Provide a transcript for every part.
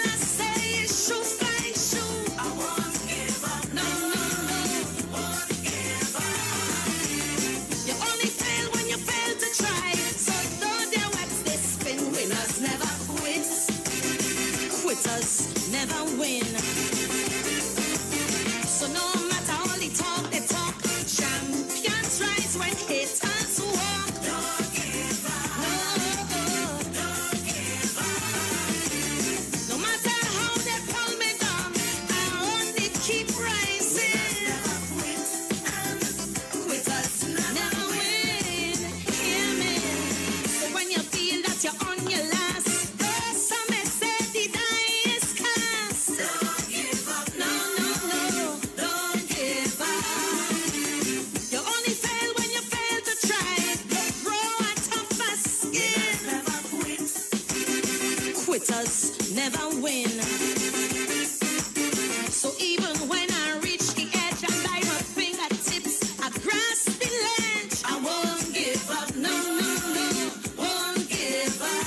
I say is shoot, fight, shoot. I won't give up. No, no, no. Won't give up. You only fail when you fail to try. So don't dare wax this spin. Winners never quit. Quitters never win. So no matter all the talk, they talk. Champions rise when haters walk. Don't give up. No, don't give up. No matter how they pull me down, I only keep rising. Never quit and quitters never win. Hear me? So when you feel that you're on your last, some may say the die is cast. Don't give up. No, no, no. Don't give up. You only fail when you fail to try. Look raw and tough as skin. Never quit. Quitters never win. So even when I reach the edge and by my fingertips I grasp the ledge, I won't give up. No, no, no. Won't give up.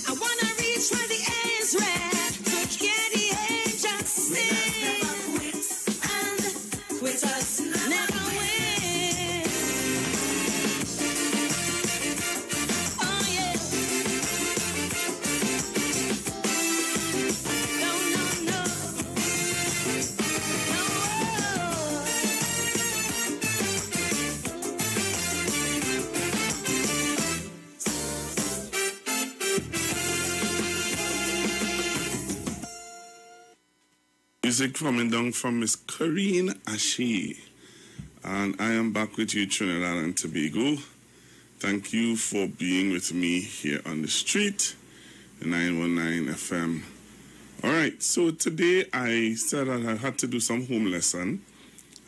I wanna reach where the air is red to hear the angels sing. Never quit and quitters never win. Oh yeah. No, no, no. Music coming down from Miss Corinne Ashe. And I am back with you, Trinidad and Tobago. Thank you for being with me here on the street, the 919 FM. All right, so today I said that I had to do some home lesson.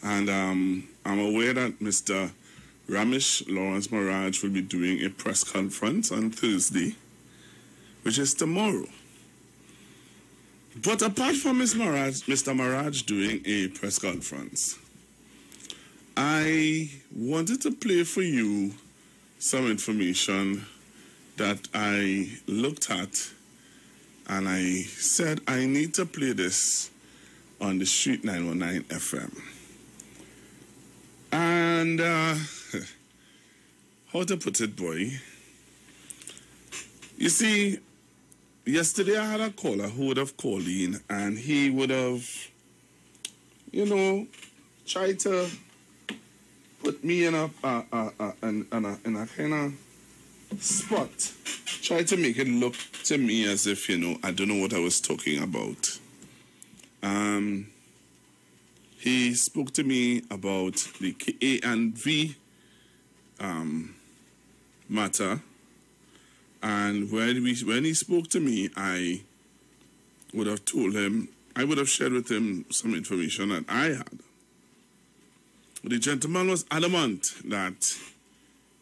And I'm aware that Mr. Ramesh Lawrence Maraj will be doing a press conference on Thursday, which is tomorrow. But apart from Mr. Maraj doing a press conference, I wanted to play for you some information that I looked at, and I said I need to play this on the Street 919 FM. And how to put it, boy? You see, yesterday I had a caller who would have called in and he would have, tried to put me in a kind of spot. Tried to make it look to me as if, I don't know what I was talking about. He spoke to me about the A and V matter. And when he spoke to me, I would have told him, I would have shared with him some information that I had. The gentleman was adamant that,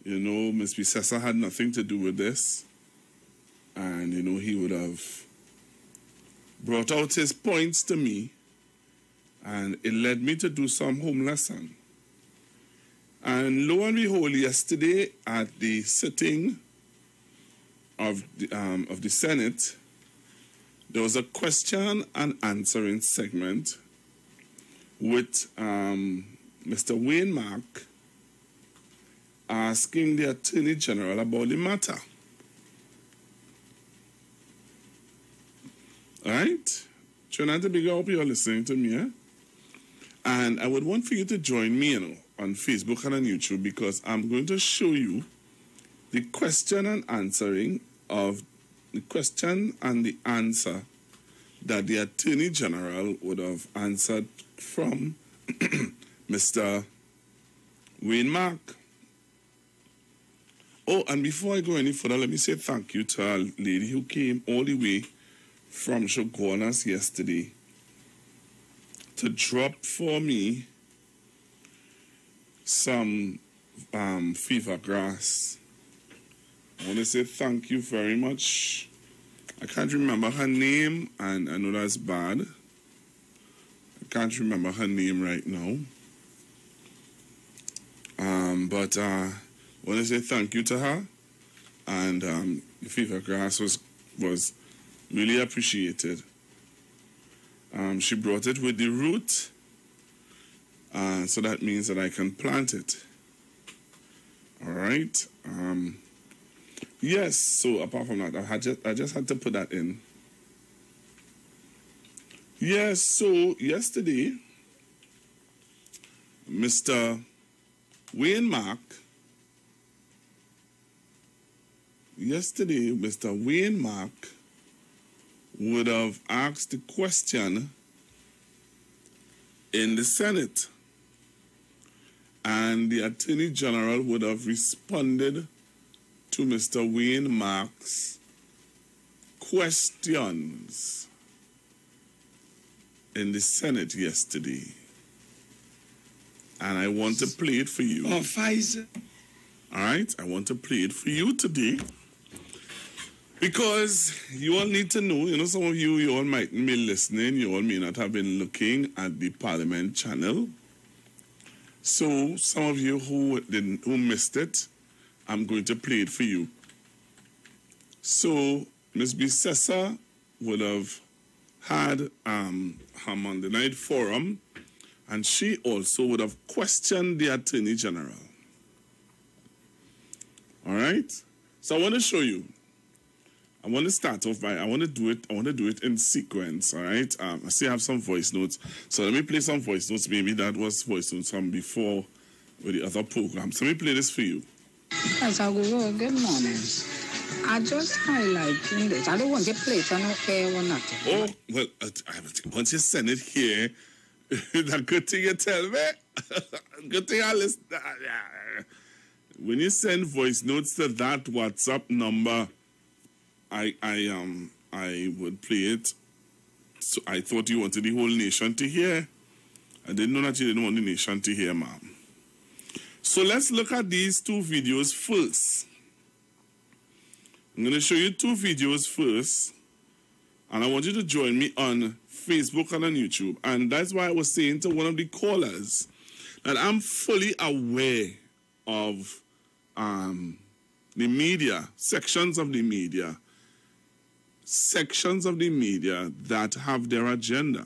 Ms. Bisessa had nothing to do with this. And, he would have brought out his points to me. And it led me to do some home lesson. And lo and behold, yesterday at the sitting of the Senate, there was a question and answering segment with Mr. Wayne Mark asking the Attorney General about the matter. All right? Trying to Tobago, I hope you're listening to me, eh? And I would want for you to join me, on Facebook and on YouTube, because I'm going to show you the question and answering of the question and the answer that the Attorney General would have answered from Mr. Wayne Mark. Oh, and before I go any further, let me say thank you to a lady who came all the way from Shogunas yesterday to drop for me some fever grass. I want to say thank you very much. I can't remember her name, and I know that's bad. I can't remember her name right now. But I want to say thank you to her. And the fever grass was Really appreciated. She brought it with the root, so that means that I can plant it. All right. Yes. So apart from that, I just had to put that in. Yes. So yesterday, Mr. Wayne Mark would have asked the question in the Senate, and the Attorney General would have responded to Mr. Wayne Mark's questions in the Senate yesterday. And I want to play it for you. Oh, Pfizer. All right? I want to play it for you today. Because you all need to know, some of you all might be listening, you all may not have been looking at the Parliament channel. So some of you who missed it, I'm going to play it for you. So Ms. Bissessa would have had her Monday night forum, and she also would have questioned the Attorney General. All right? So I want to show you. I want to start off by, I want to do it in sequence, all right? I still have some voice notes. So let me play some voice notes. Maybe that was voice notes from before with the other program. So let me play this for you. Yes, I will. Good morning. I just highlighting this. I don't want to play it on no air or nothing. Oh, well, once you send it here, that good thing you tell me. Good thing I listen. When you send voice notes to that WhatsApp number, I would play it. So I thought you wanted the whole nation to hear. I didn't know that you didn't want the nation to hear, ma'am. So let's look at these two videos first. I'm going to show you two videos first. And I want you to join me on Facebook and on YouTube. And that's why I was saying to one of the callers that I'm fully aware of the media, sections of the media that have their agenda.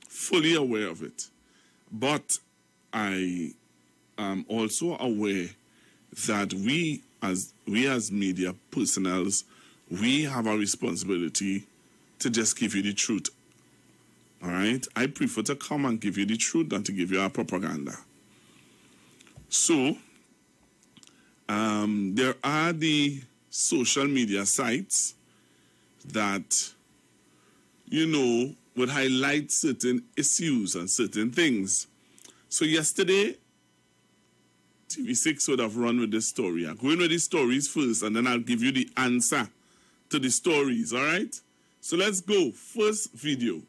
Fully aware of it. But I am also aware that we as media personnel, we have a responsibility to just give you the truth. All right? I prefer to come and give you the truth than to give you our propaganda. So, there are the social media sites that, would highlight certain issues and certain things. So yesterday, TV6 would have run with this story. I'm going with the stories first, and then I'll give you the answer to the stories, all right? So let's go. First video.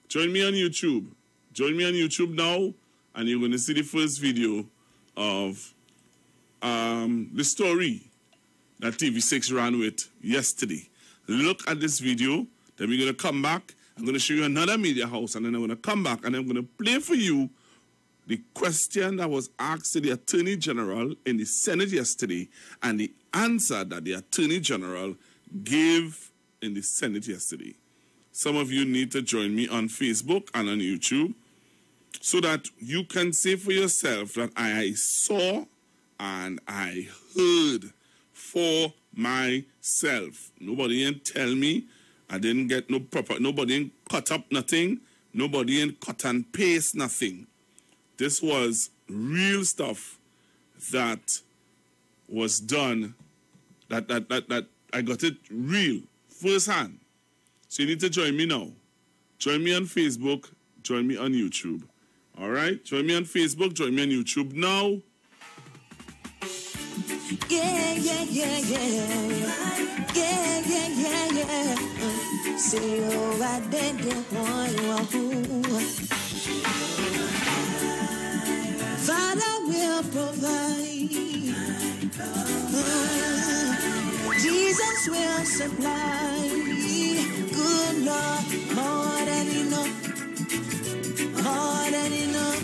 Join me on YouTube. Join me on YouTube now, and you're going to see the first video of the story that TV6 ran with yesterday. Look at this video, then we're going to come back. I'm going to show you another media house, and then I'm going to come back, and I'm going to play for you the question that was asked to the Attorney General in the Senate yesterday, and the answer that the Attorney General gave in the Senate yesterday. Some of you need to join me on Facebook and on YouTube so that you can say for yourself that I saw and I heard for myself. Nobody ain't tell me. I didn't get no proper, nobody ain't cut up nothing. Nobody ain't cut and paste nothing. This was real stuff that was done, that I got it real, firsthand. So you need to join me now. Join me on Facebook, join me on YouTube. All right? Join me on Facebook, join me on YouTube now. Yeah, yeah, yeah, yeah. Yeah, yeah, yeah, yeah. Say, oh, I did it, Father will provide. Jesus will supply. Good Lord, more than enough. More than enough.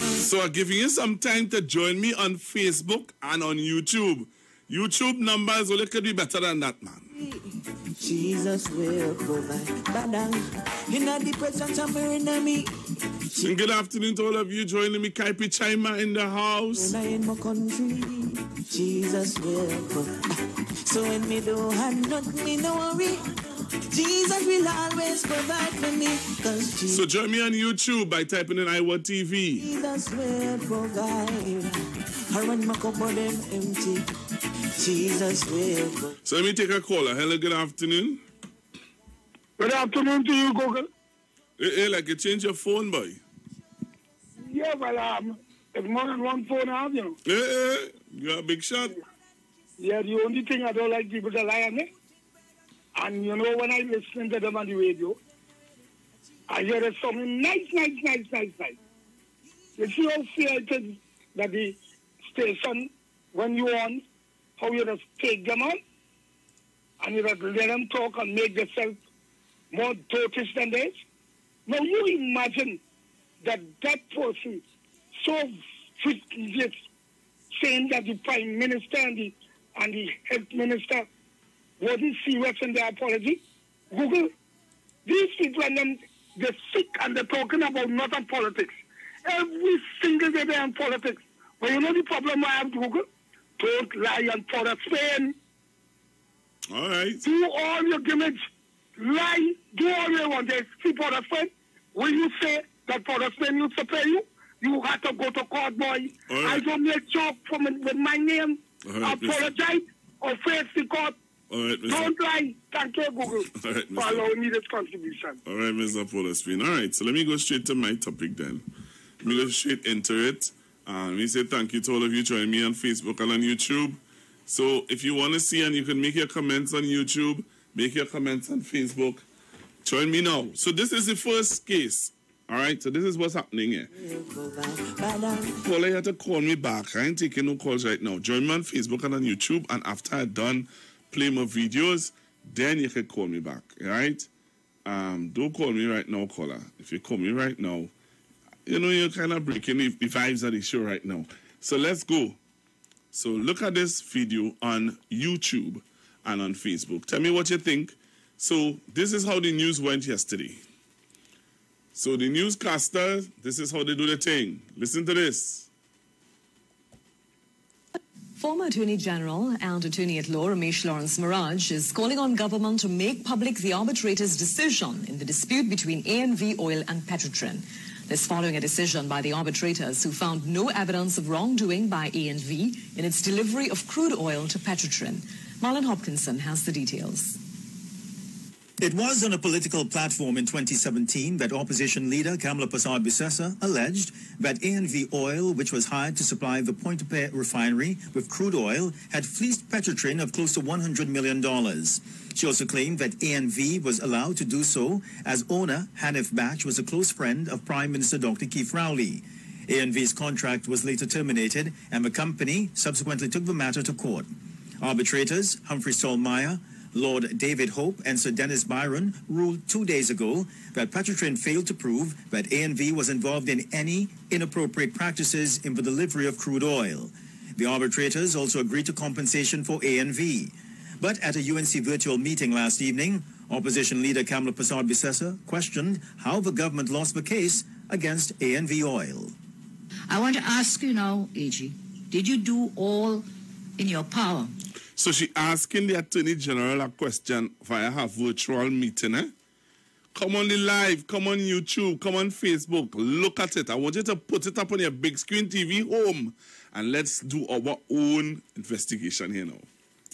So I'm giving you some time to join me on Facebook and on YouTube. YouTube numbers only could be better than that, man. Jesus will provide. Badang, in the presence of my enemy. And good afternoon to all of you joining me. Kaipi Chima in the house. When I in my country, Jesus will provide. So when me don't have nothing, me no worry. Jesus will always provide for me. So join me on YouTube by typing in IWER TV. Jesus will provide. I run my cupboard empty. Jesus will provide. So let me take a caller. Hello, good afternoon. Good afternoon to you, Google. Hey, like you change your phone, boy. Yeah, well, it's more than one phone I have, you know. Hey, you got a big shot. Yeah, the only thing I don't like people to lie on me. And you know, when I listen to them on the radio, I hear there's something nice. You see how fair it is that the station, when you on, how you just take them on, and you just let them talk and make themselves more dirty than this. Now you imagine that person so just saying that the Prime Minister and the Health Minister wasn't serious in their apology. Google, these people and them, they're sick and they're talking about not on politics. Every single day they're on politics. But you know the problem I have, Google? Don't lie on Port Spain. All right. Do all your gimmicks. Lie. Do all you want. They see Port Spain. When you say that Port Spain used to pay you, you have to go to court, boy. Right. I don't make joke with my name. Right, apologize or face the court. All right, Mr. Don't lie. Thank you, Google, all right, for allowing me this contribution. All right, Mr. Polespin. All right, so let me go straight to my topic then. Let me go straight into it. Let me say thank you to all of you joining me on Facebook and on YouTube. So if you want to see and you can make your comments on YouTube, make your comments on Facebook, join me now. So this is the first case. All right, so this is what's happening here. Paula had to call me back. I ain't taking no calls right now. Join me on Facebook and on YouTube, and after I'm done play my videos, then you can call me back, all right? Don't call me right now, caller. If you call me right now, you know, you're kind of breaking the vibes of the show right now. So let's go. So look at this video on YouTube and on Facebook. Tell me what you think. So this is how the news went yesterday. So the newscaster, this is how they do the thing. Listen to this. Former Attorney General and Attorney at Law Ramesh Lawrence Maharaj is calling on government to make public the arbitrator's decision in the dispute between ANV Oil and Petrotrin. This following a decision by the arbitrators who found no evidence of wrongdoing by ANV in its delivery of crude oil to Petrotrin. Marlon Hopkinson has the details. It was on a political platform in 2017 that opposition leader Kamla Prasad Bisesa alleged that ANV Oil, which was hired to supply the Pointe-a-Pierre refinery with crude oil, had fleeced Petrotrin of close to $100 million. She also claimed that ANV was allowed to do so as owner Hanif Bach was a close friend of Prime Minister Dr. Keith Rowley. ANV's contract was later terminated, and the company subsequently took the matter to court. Arbitrators Humphrey Solmeyer, Lord David Hope and Sir Dennis Byron ruled 2 days ago that Petrotrin failed to prove that ANV was involved in any inappropriate practices in the delivery of crude oil. The arbitrators also agreed to compensation for ANV. But at a UNC virtual meeting last evening, opposition leader Kamla Prasad Bisesa questioned how the government lost the case against ANV Oil. I want to ask you now, AG, did you do all in your power? So she asking the Attorney General a question via her virtual meeting, eh? Come on the live, come on YouTube, come on Facebook, look at it. I want you to put it up on your big screen TV home and let's do our own investigation here now.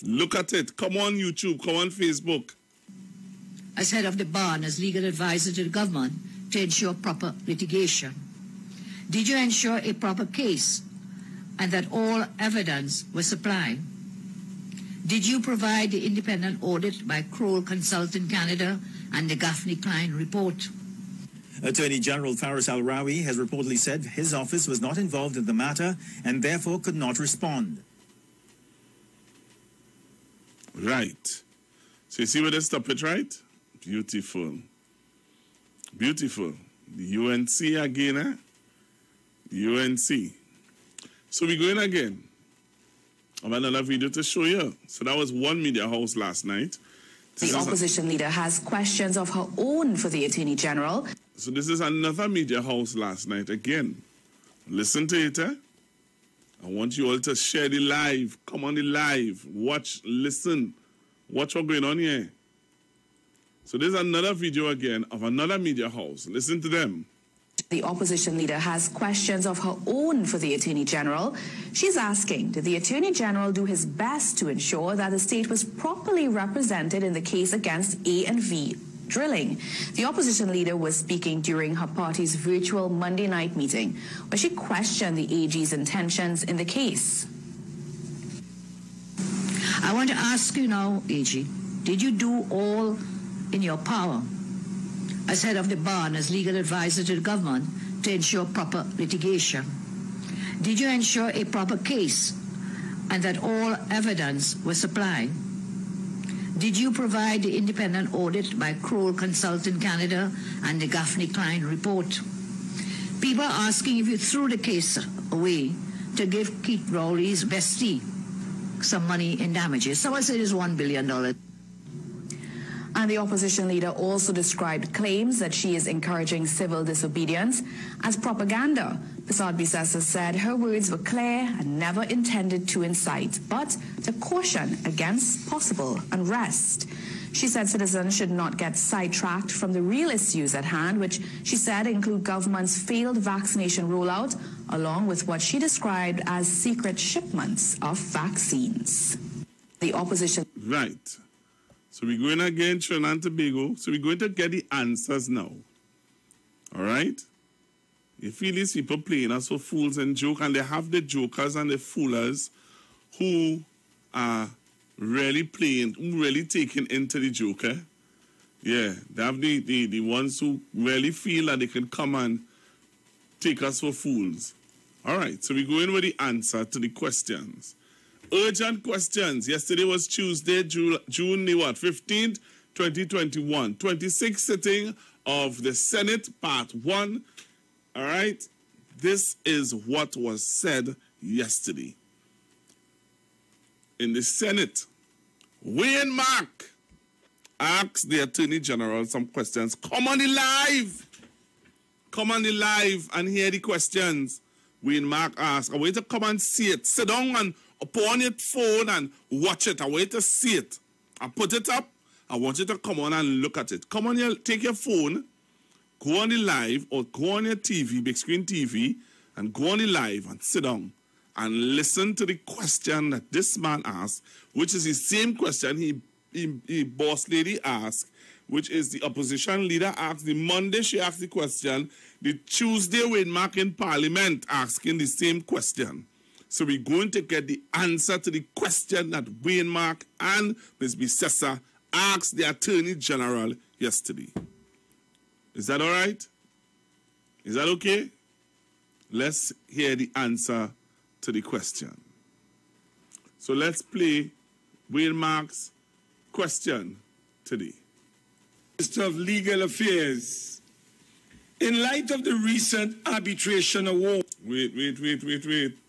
Look at it. Come on YouTube, come on Facebook. As head of the bar and as legal advisor to the government to ensure proper litigation, did you ensure a proper case and that all evidence was supplied? Did you provide the independent audit by Kroll Consulting Canada and the Gaffney Klein report? Attorney General Faris Al-Rawi has reportedly said his office was not involved in the matter and therefore could not respond. Right. So you see where they stop it, right? Beautiful. Beautiful. The UNC again, eh? The UNC. So we're going again. I have another video to show you. So that was one media house last night. The opposition leader has questions of her own for the Attorney General. So this is another media house last night again. Listen to it, eh? I want you all to share the live. Come on the live. Watch, listen. Watch what's going on here. So there's another video again of another media house. Listen to them. The opposition leader has questions of her own for the Attorney General. She's asking, did the Attorney General do his best to ensure that the state was properly represented in the case against A&V drilling? The opposition leader was speaking during her party's virtual Monday night meeting, where she questioned the AG's intentions in the case. I want to ask you now, AG, did you do all in your power as head of the bar and as legal advisor to the government to ensure proper litigation? Did you ensure a proper case and that all evidence was supplied? Did you provide the independent audit by Kroll Consulting Canada and the Gaffney Klein report? People are asking if you threw the case away to give Keith Rowley's bestie some money in damages. Someone said it's $1 billion. And the opposition leader also described claims that she is encouraging civil disobedience as propaganda. Prasad Bisasa said her words were clear and never intended to incite, but to caution against possible unrest. She said citizens should not get sidetracked from the real issues at hand, which she said include government's failed vaccination rollout, along with what she described as secret shipments of vaccines. The opposition... Right. So we're going again, Trinidad and Tobago. So we're going to get the answers now. All right? You feel these people playing us for fools and joke, and they have the jokers and the foolers who are really playing, who really taking into the joker. Yeah, they have the ones who really feel that they can come and take us for fools. All right, so we're going with the answer to the questions. Urgent questions. Yesterday was Tuesday, June the what? 15th, 2021. 26th sitting of the Senate, Part 1. All right? This is what was said yesterday. In the Senate, Wayne Mark asked the Attorney General some questions. Come on the live. Come on the live and hear the questions. Wayne Mark asked, I want you to come and see it. Sit down and upon your phone and watch it. I want you to see it. I put it up. I want you to come on and look at it. Come on, take your phone, go on the live or go on your TV, big screen TV, and go on the live and sit down and listen to the question that this man asked, which is the same question he boss lady asked, which is the opposition leader asked. The Monday she asked the question. The Tuesday Wayne Mark in Parliament asking the same question. So we're going to get the answer to the question that Wayne Mark and Ms. Bisasa asked the Attorney General yesterday. Is that all right? Is that okay? Let's hear the answer to the question. So let's play Wayne Mark's question today. Minister of Legal Affairs, in light of the recent arbitration award... Wait.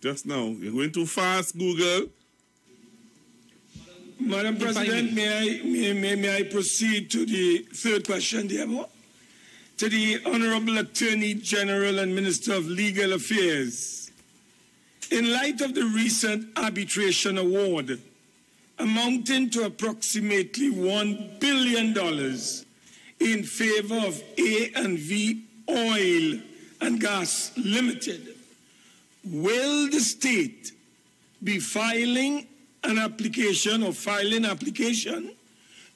Just now. You're going too fast, Google. Madam President, may I proceed to the third question, Diabo? To the Honorable Attorney General and Minister of Legal Affairs, in light of the recent arbitration award amounting to approximately $1 billion in favor of A&V Oil and Gas Limited, will the state be filing an application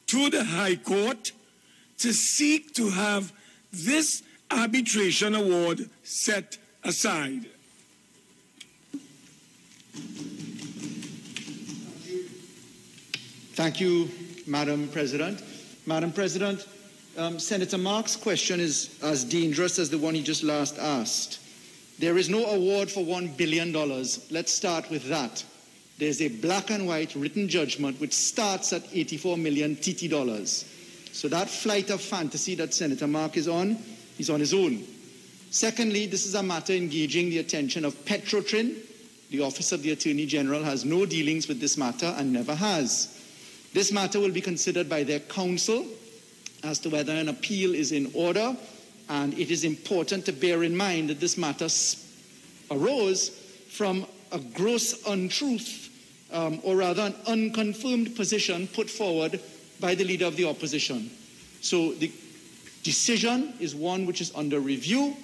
to the High Court to seek to have this arbitration award set aside? Thank you, Madam President. Madam President, Senator Mark's question is as dangerous as the one he just last asked. There is no award for $1 billion. Let's start with that. There's a black and white written judgment which starts at $84 million TT dollars. So that flight of fantasy that Senator Mark is on, he's on his own. Secondly, this is a matter engaging the attention of Petrotrin. The Office of the Attorney General has no dealings with this matter and never has. This matter will be considered by their counsel as to whether an appeal is in order, and it is important to bear in mind that this matter arose from a gross untruth, or rather an unconfirmed position put forward by the Leader of the Opposition. So the decision is one which is under review.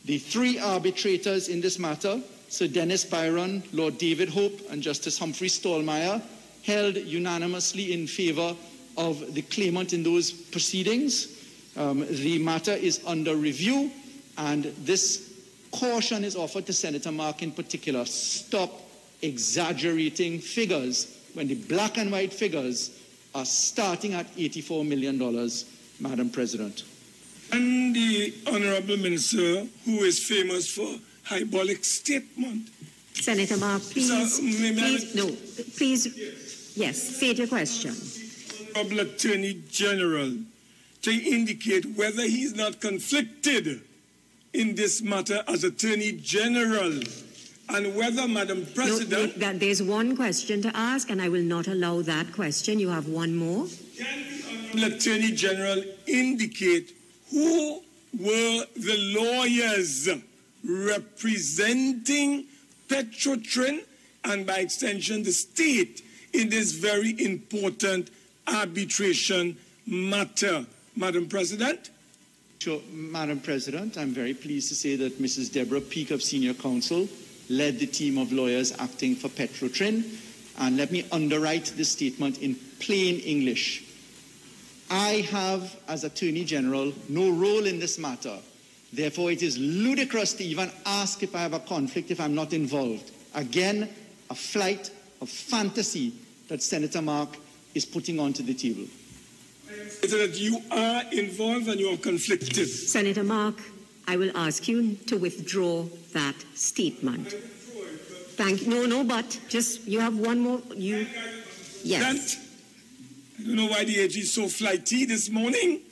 The three arbitrators in this matter, Sir Dennis Byron, Lord David Hope, and Justice Humphrey Stallmeyer, held unanimously in favour of the claimant in those proceedings. The matter is under review, and this caution is offered to Senator Mark in particular. Stop exaggerating figures when the black and white figures are starting at $84 million, Madam President. And the Honourable Minister, who is famous for hyperbolic statement. Senator Mark, please, yes, state your question. Honourable Attorney General, to indicate whether he's not conflicted in this matter as Attorney General, and whether, Madam President... No, there's one question to ask, and I will not allow that question. You have one more. Can the Honourable Attorney General indicate who were the lawyers representing Petrotrin and, by extension, the state in this very important arbitration matter, Madam President? Sure, Madam President, I'm very pleased to say that Mrs. Deborah Peake of Senior Counsel led the team of lawyers acting for Petrotrin. And let me underwrite this statement in plain English. I have, as Attorney General, no role in this matter. Therefore, it is ludicrous to even ask if I have a conflict if I'm not involved. Again, a flight of fantasy that Senator Mark is putting onto the table. Is it that you are involved and you are conflicted? Senator Mark, I will ask you to withdraw that statement. Thank you. No, but just, you have one more. Yes. I don't know why the AG is so flighty this morning.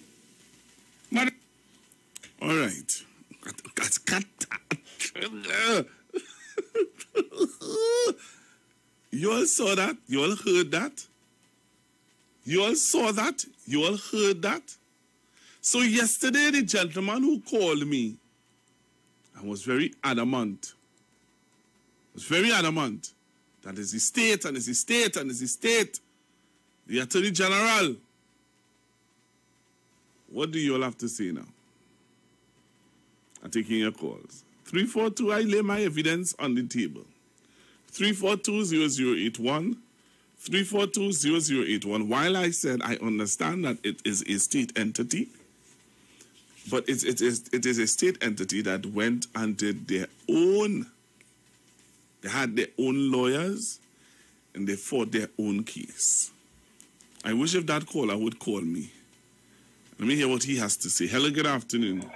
All right. You all saw that? You all heard that? You all saw that? You all heard that? So yesterday, the gentleman who called me and was very adamant, that is the state, and is the state, and is the state, the Attorney General. What do you all have to say now? I'm taking your calls. 342, I lay my evidence on the table. 342-0081. 342-0081. While I said I understand that it is a state entity, but it is a state entity that went and did their own, they had their own lawyers, and they fought their own case. I wish if that caller would call me. Let me hear what he has to say. Hello, good afternoon.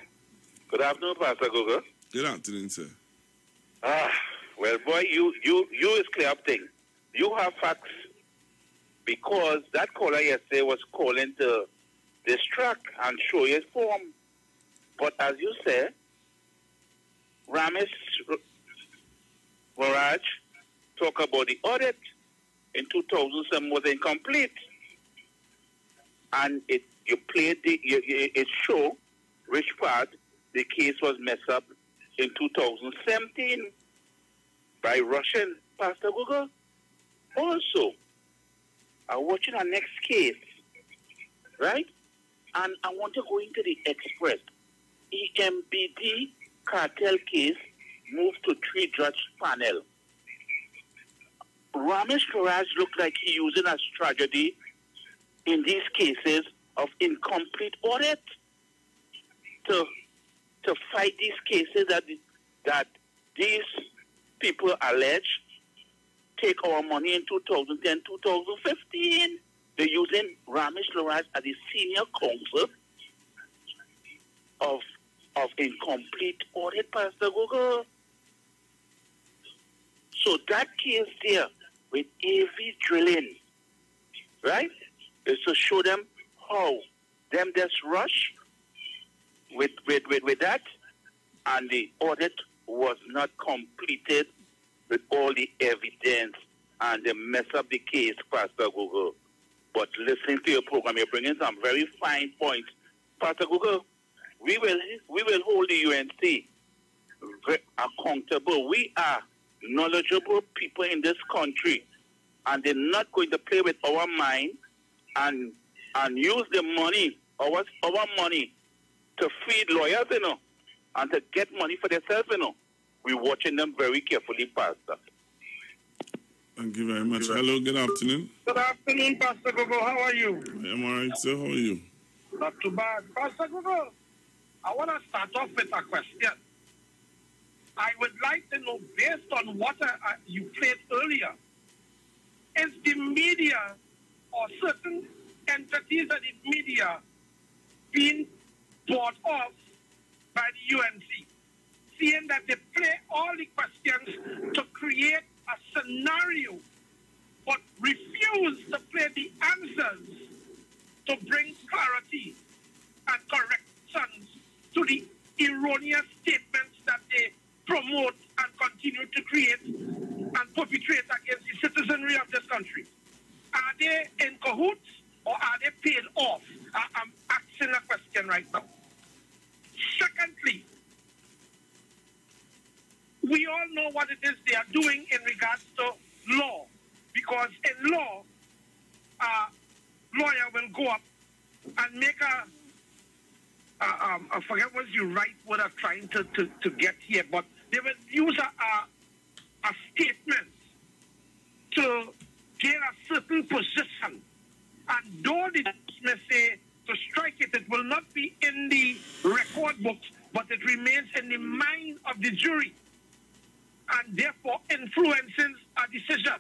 Good afternoon, Pastor Google. Good afternoon, sir. Well, boy, you is clear up thing. You have facts, because that caller yesterday was calling to distract and show his form. But as you said, Ramesh Waraj talk about the audit in 2007 was incomplete, and you played it show which part the case was messed up in 2017 by Russian Pastor Google. Also, I'm watching our next case, right? And I want to go into the Express. EMBD cartel case moved to 3-judge panel. Ramesh Faraj looked like he using a strategy in these cases of incomplete audit to fight these cases that these people allege take our money in 2010, 2015. They're using Ramesh Faraj as the senior counsel of incomplete audit, Pastor Google. So that case there with AV drilling, right, is to show them how them just rush with that, and the audit was not completed with all the evidence, and they mess up the case, Pastor Google. but listening to your program, you're bringing some very fine points. Pastor Google, we will hold the UNC accountable. We are knowledgeable people in this country, and they're not going to play with our mind and use the money, our money, to feed lawyers, and to get money for themselves, We're watching them very carefully, Pastor. Thank you very much. Hello, good afternoon. Good afternoon, Pastor Gogo. How are you? I'm all right, sir. How are you? Not too bad. Pastor Gogo, I want to start off with a question. I would like to know, based on what you played earlier, is the media or certain entities of the media being bought off by the UNC, seeing that they play all the questions to create a scenario, but refuse to play the answers to bring clarity and corrections to the erroneous statements that they promote and continue to create and perpetrate against the citizenry of this country? Are they in cahoots or are they paid off? I'm asking a question right now. Secondly, we all know what it is they are doing in regards to law, because in law, a lawyer will go up and make I forget what's the right word I'm trying to get here, but they will use a statement to gain a certain position. And though the judge may say to strike it, it will not be in the record books, but it remains in the mind of the jury, and therefore influences a decision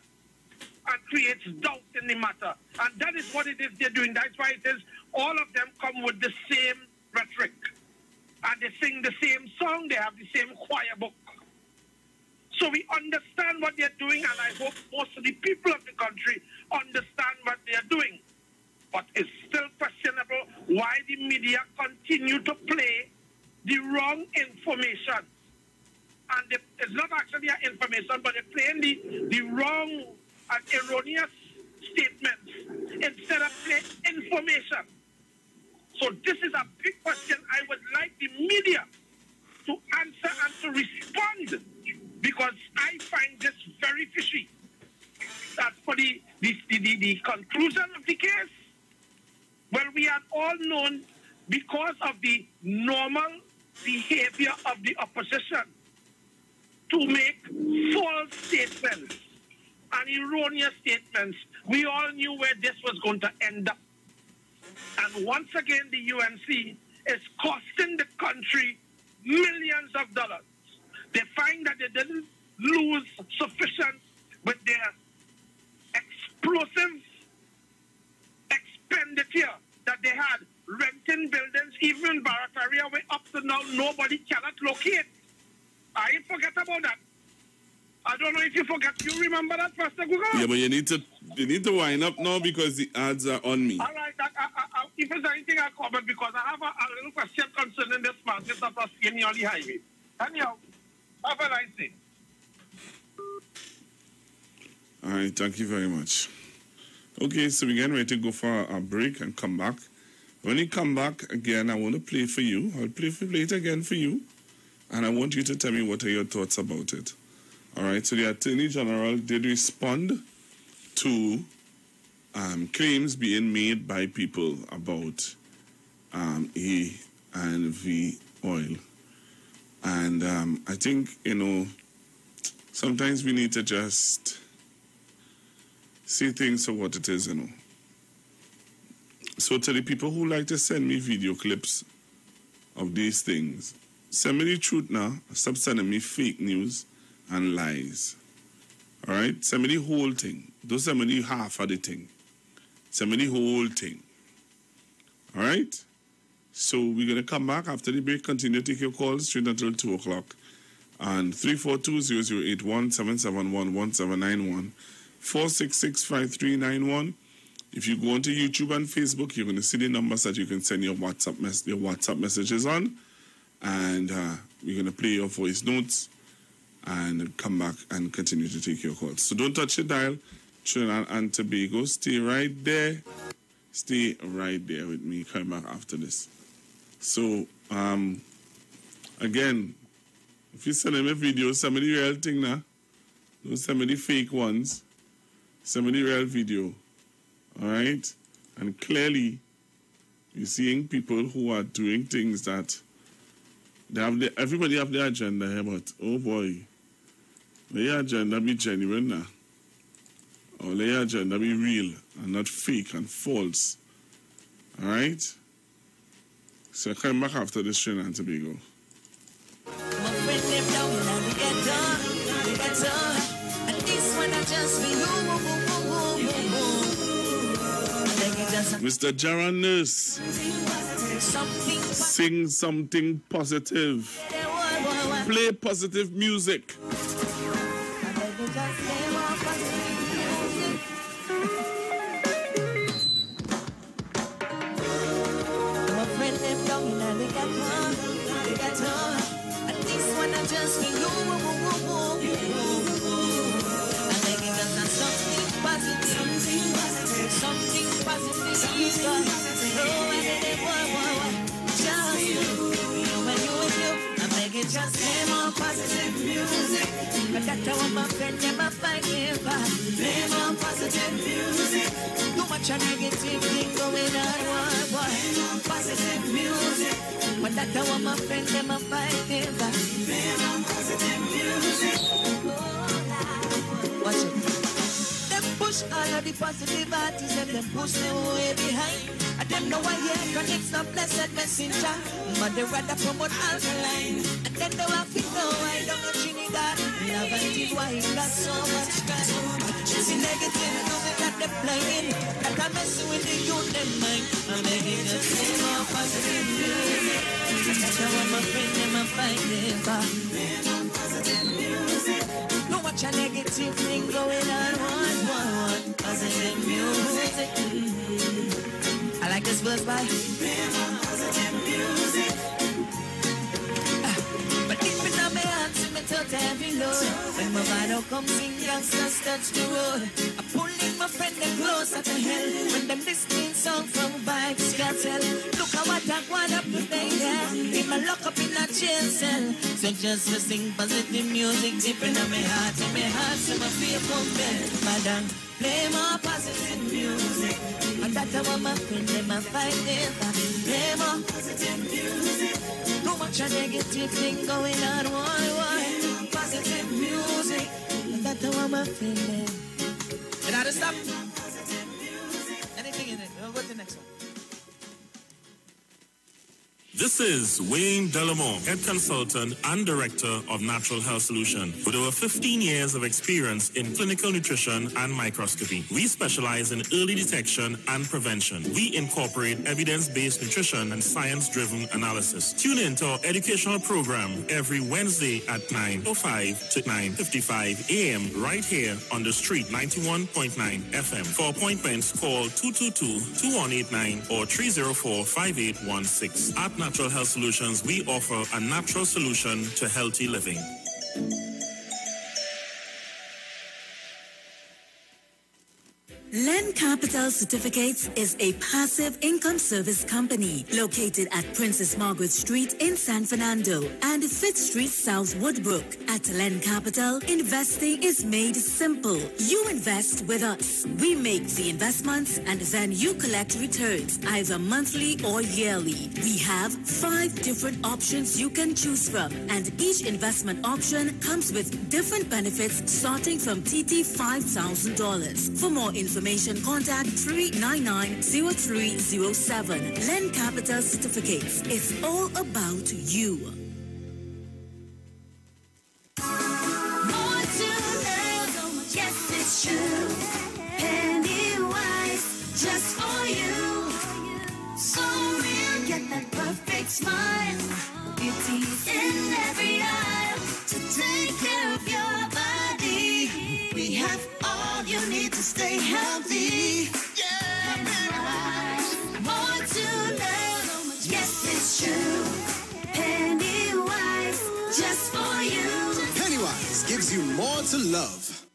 and creates doubt in the matter. And that is what it is they're doing. That's why it is all of them come with the same rhetoric. And they sing the same song, they have the same choir book. So we understand what they're doing, and I hope most of the people of the country understand what they're doing. But it's still questionable why the media continue to play the wrong information. And it's not actually an information, but they're playing the wrong and erroneous statements instead of playing information. So this is a big question. I would like the media to answer and to respond, because I find this very fishy. As for the conclusion of the case, well, we are all known because of the normal behavior of the opposition to make false statements and erroneous statements. We all knew where this was going to end up. And once again, the UNC is costing the country millions of dollars. They find that they didn't lose sufficient with their explosive expenditure that they had renting buildings, even in Barataria, where up to now nobody cannot locate. I forget about that. I don't know if you forget. You remember that, Pastor Google? Yeah, but you need to wind up now because the ads are on me. All right. If there's anything I'll comment, because I have a little question concerning this market that was seen on the highway. Anyhow, have a nice day. All right, thank you very much. Okay, so we're getting ready to go for a break and come back. When you come back, again, I want to play for you. I'll play it again for you. And I want you to tell me what are your thoughts about it. All right, so the Attorney General did respond to claims being made by people about E&V oil. And I think, sometimes we need to just see things for what it is, So to the people who like to send me video clips of these things, send me the truth now. Stop sending me fake news and lies. All right? Send me the whole thing. Don't send me the half of the thing. Send me the whole thing. All right? So we're going to come back after the break, continue to take your calls straight until 2 o'clock. And 342-0081, 771-1791, 466-5391. If you go onto YouTube and Facebook, you're going to see the numbers that you can send your WhatsApp messages on. And we're going to play your voice notes and come back and continue to take your calls. So don't touch the dial. Trinidad and Tobago. Stay right there. Stay right there with me. Come back after this. So, again, if you send them a video, send me the real thing now. Don't send me the fake ones. Send me the real video. Alright? And clearly, you're seeing people who are doing things that everybody have their agenda here, but oh boy, let your agenda be genuine now. Or let your agenda be real and not fake and false. Alright? So come back after this Trinidad and Tobago. Mr. Jaron Nurse, sing something positive. Play positive music. Just play more positive music. But that's how my friend never find ever. Play more positive music. Too much negative thing going on, boy. Play more positive music. But that's how my friend never find ever. Play more positive music. Watch it. Them push all of the positive artists and them push them way behind. And them know why here connects the blessed messenger. But they rather promote alkaline. And then they have to know why don't know Trinidad. Love until why it got so much crime. See negative music that they're playing. That I'm messing with the youth, them mind. I'm making just play more positive music. That's how I'm a friend, them a fight never. Play more positive music. No much a negative thing going on. One. Positive music. I like this verse by positive music. But deep in my heart, see me touch every load. When my vinyl comes in, youngsters touch the road. I pull in my friend them closer to hell. When them listening song from Vibes Cartel. Look at what I want up today, yeah. In my lock up in a jail cell. So just to sing positive music deep in my heart. In my heart, see my fear come bell. Madam, play more positive music. And that's how my friend them a fight never. Play more positive music. No much a negative thing going on. Why? Positive music. And that's how my friend them. You know to stop. Anything in it. We'll go to the next one. This is Wayne Delamore, Head Consultant and Director of Natural Health Solution. With over 15 years of experience in clinical nutrition and microscopy, we specialize in early detection and prevention. We incorporate evidence-based nutrition and science-driven analysis. Tune in to our educational program every Wednesday at 9:05 to 9:55 a.m. right here on the street 91.9 FM. For appointments, call 222-2189 or 304-5816. At Natural Health Solutions, we offer a natural solution to healthy living. Land Capital Certificates is a passive income service company located at Princess Margaret Street in San Fernando and 5th Street South Woodbrook. At Land Capital, investing is made simple. You invest with us. We make the investments and then you collect returns either monthly or yearly. We have 5 different options you can choose from, and each investment option comes with different benefits starting from TT $5,000. For more information, contact 399-0307. Land Capital Certificates. It's all about you. More to love, yes it's true. Pennywise, just for you. So real, get that perfect smile. Beauty's in every aisle to take care of your body. We have all you need to stay healthy. Yeah, Pennywise, more to love. Yes, it's true. Pennywise, just for you. Pennywise gives you more to love.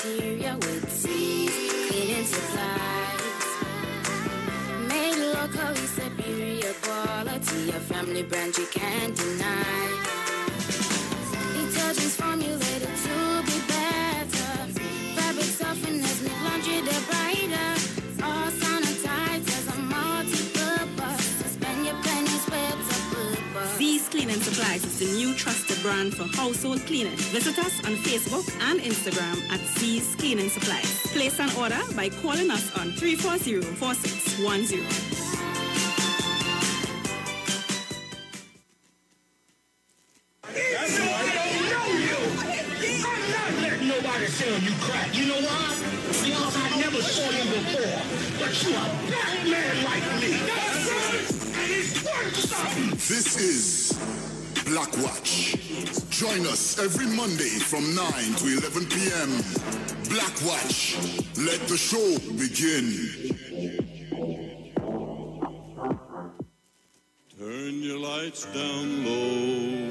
interior with C's Cleaning Supplies. Made locally superior quality, a family brand you can't deny. Detergents formulated to be better. Fabric softeners make laundry the brighter. All sanitizers are multi-purpose. So spend your pennies where it's a purpose. Z's Cleaning Supplies is the new trusted brand for household cleaning. Visit us on Facebook and Instagram at Z's Cleaning Supplies. Place an order by calling us on 340-4610. Nobody sell you crack. You know why? Because I never saw you before. But you a black man like me. And it's worth something. This is Black Watch. Join us every Monday from 9 to 11 p.m. Black Watch. Let the show begin. Turn your lights down low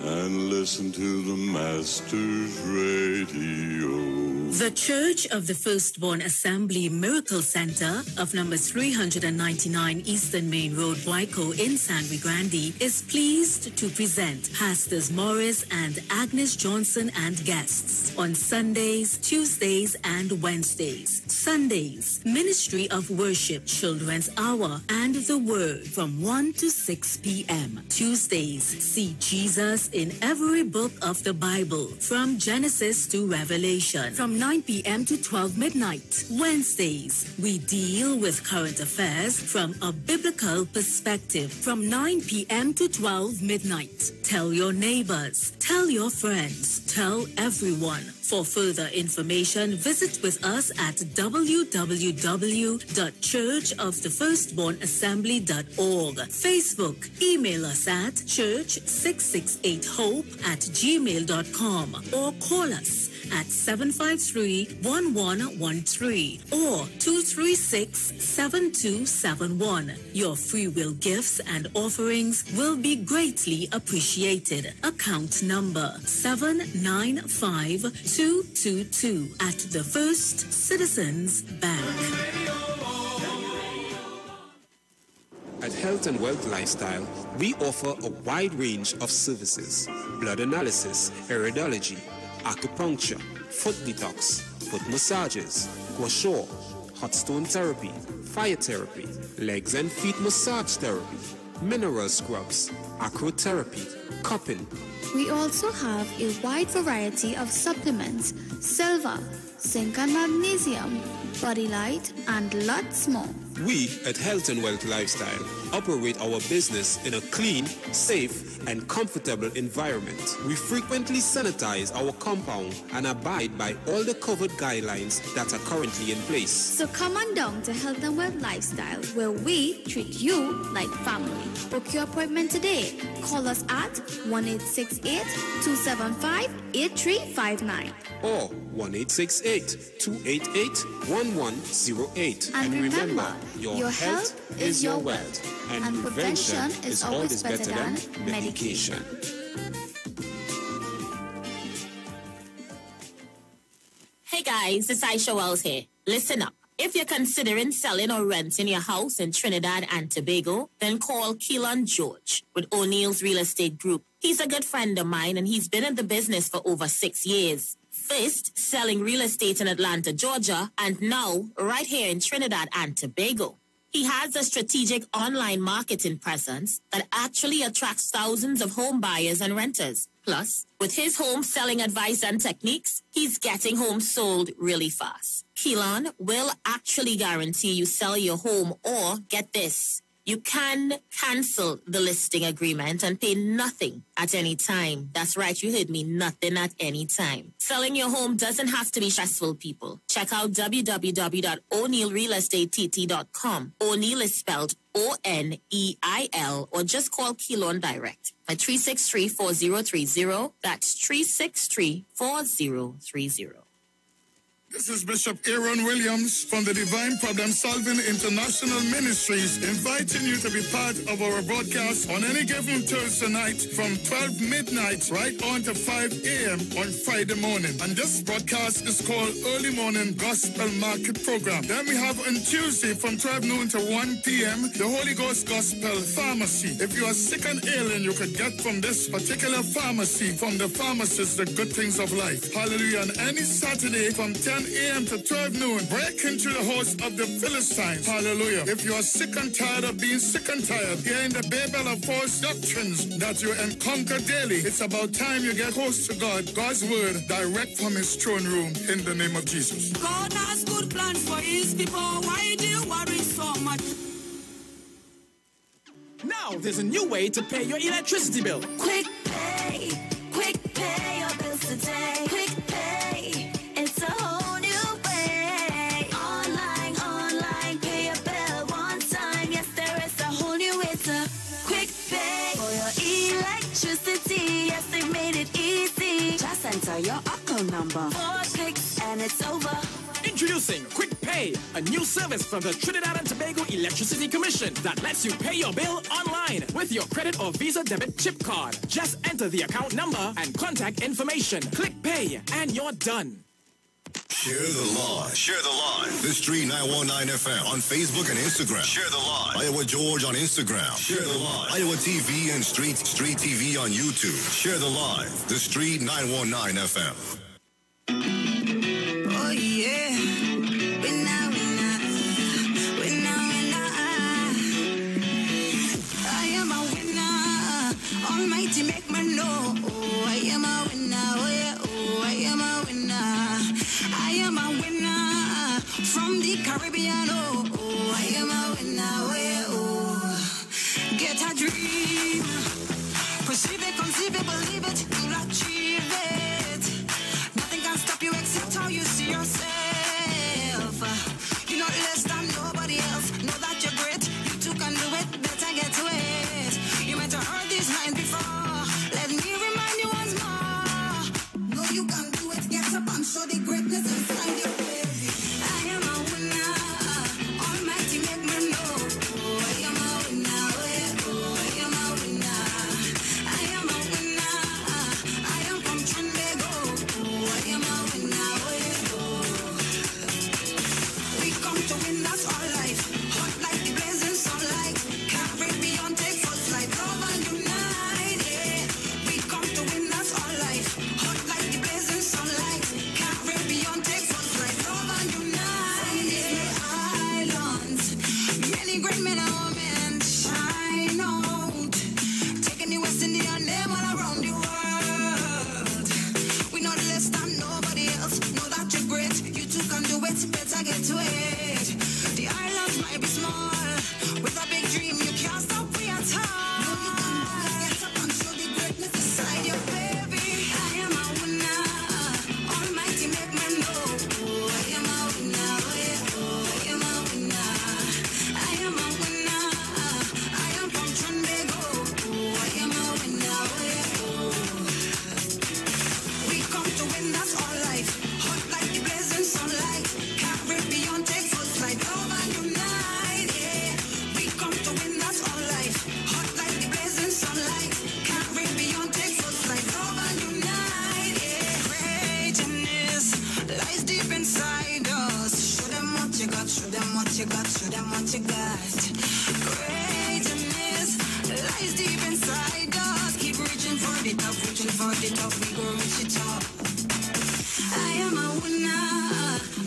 and listen to the Master's Radio. The Church of the Firstborn Assembly Miracle Center of number 399 Eastern Main Road, Waiko in San Luis Grande is pleased to present Pastors Morris and Agnes Johnson and guests on Sundays, Tuesdays, and Wednesdays. Sundays, Ministry of Worship Children's Hour and the Word from 1 to 6 p.m. Tuesdays, see Jesus in every book of the Bible from Genesis to Revelation from 9 p.m. to 12 midnight. Wednesdays, we deal with current affairs from a biblical perspective from 9 p.m. to 12 midnight. Tell your neighbors, tell your friends, tell everyone. For further information, visit with us at www.churchofthefirstbornassembly.org. Facebook, email us at church668hope@gmail.com or call us at 753-1113 or 236-7271. Your free will gifts and offerings will be greatly appreciated. Account number 795222 at the First Citizens Bank. At Health and Wealth Lifestyle, we offer a wide range of services: blood analysis, iridology, acupuncture, foot detox, foot massages, gua sha, hot stone therapy, fire therapy, legs and feet massage therapy, mineral scrubs, acrotherapy, cupping. We also have a wide variety of supplements: silver, zinc and magnesium, body light, and lots more. We at Health and Wealth Lifestyle operate our business in a clean, safe, and comfortable environment. We frequently sanitize our compound and abide by all the COVID guidelines that are currently in place. So come on down to Health and Wealth Lifestyle, where we treat you like family. Book your appointment today. Call us at 1-868-275-8359. Or 1-868-288-1108. And remember, your health is your wealth. And prevention is always better than medication. Hey guys, it's Aisha Wells here. Listen up. If you're considering selling or renting your house in Trinidad and Tobago, then call Keelan George with O'Neill's Real Estate Group. He's a good friend of mine and he's been in the business for over 6 years. First, selling real estate in Atlanta, Georgia, and now right here in Trinidad and Tobago. He has a strategic online marketing presence that actually attracts thousands of home buyers and renters. Plus, with his home selling advice and techniques, he's getting homes sold really fast. Keelan will actually guarantee you sell your home, or get this, you can cancel the listing agreement and pay nothing at any time. That's right, you heard me, nothing at any time. Selling your home doesn't have to be stressful, people. Check out www.o'neillrealestatetT.com. O'Neill is spelled O-N-E-I-L, or just call Keelan direct at 363-4030. That's 363-4030. This is Bishop Aaron Williams from the Divine Problem Solving International Ministries, inviting you to be part of our broadcast on any given Thursday night from 12 midnight right on to 5 a.m. on Friday morning. And this broadcast is called Early Morning Gospel Market Program. Then we have on Tuesday from 12 noon to 1 p.m. the Holy Ghost Gospel Pharmacy. If you are sick and ailing, you could get from this particular pharmacy, from the pharmacist, the good things of life. Hallelujah. And any Saturday from 10 a.m. to 12 noon, break into the house of the Philistines. Hallelujah. If you are sick and tired of being sick and tired, hearing the babel of false doctrines that you encounter daily, it's about time you get close to God. God's word direct from his throne room in the name of Jesus. God has good plans for his people. Why do you worry so much? Now there's a new way to pay your electricity bill. Quick pay your bills today. Quick pay, it's a whole new way. Online, pay your bill one time. Yes, there is a whole new way to quick pay for your electricity. Yes, they made it easy. Just enter your account number. 4 clicks and it's over. Introducing Quick Pay, a new service from the Trinidad and Tobago Electricity Commission that lets you pay your bill online with your credit or Visa debit chip card. Just enter the account number and contact information. Click Pay and you're done. Share the line. Share the line. The Street 919 FM on Facebook and Instagram. Share the line. Iowa George on Instagram. Share the line. Iowa TV and Street TV on YouTube. Share the line. The Street 919 FM. Oh yeah, winner. I am a winner. Almighty make me know. Oh, I am a winner. Oh yeah, oh, I am a winner. I am a winner from the Caribbean. Oh, I am a winner. Oh yeah, oh. Get a dream, perceive it, conceive it, believe it, you'll achieve it. Nothing can stop you except how you see yourself. You're not less than nobody else. Know that you're great. You too can do it. Better get to it. You might have heard these lines before. Let me remind you once more. No, you can do it. Get up and show the greatness inside you, baby. I am a winner. Almighty make me know. Oh, I am a winner. Oh, yeah. Oh, I am a winner. I am a winner. I am from Trinidad. Oh, I am a winner. Oh, yeah. Oh. We come to win, that's our life. Hot like the blazing sunlight. Can't break beyond, take full flight. Love and unite, yeah. We come to win, that's our life. Hot like the blazing sunlight. Can't break beyond, take full flight. Love and unite, yeah. Islands, many great men and women shine out. Taking the West Indian name all around the world. We know less than nobody else. Know that you're great. You too can do it. Better get to it. The islands might be small. With a big dream, you can't stop we at all. No, you can do it. Get up and show the greatness inside your baby. I am a winner. Almighty make me know. Oh, I am a winner. Oh, yeah. Oh, I am a winner. I am a winner. I am from Trinidad. Oh, I am a winner. Oh, yeah. Oh. We come to win, that's our life. Hot like the blazing sunlight. Can't break beyond, take full flight. Love and unite, yeah. We come to win, that's our life. Hot like the blazing sunlight. Can't break beyond, take full flight. Love and unite, yeah. Greatness lies deep inside us. Show them what you got, show them what you got, show them what you got. Greatness lies deep inside us. Keep reaching for the top, reaching for the top. We go reach the top. I am a winner.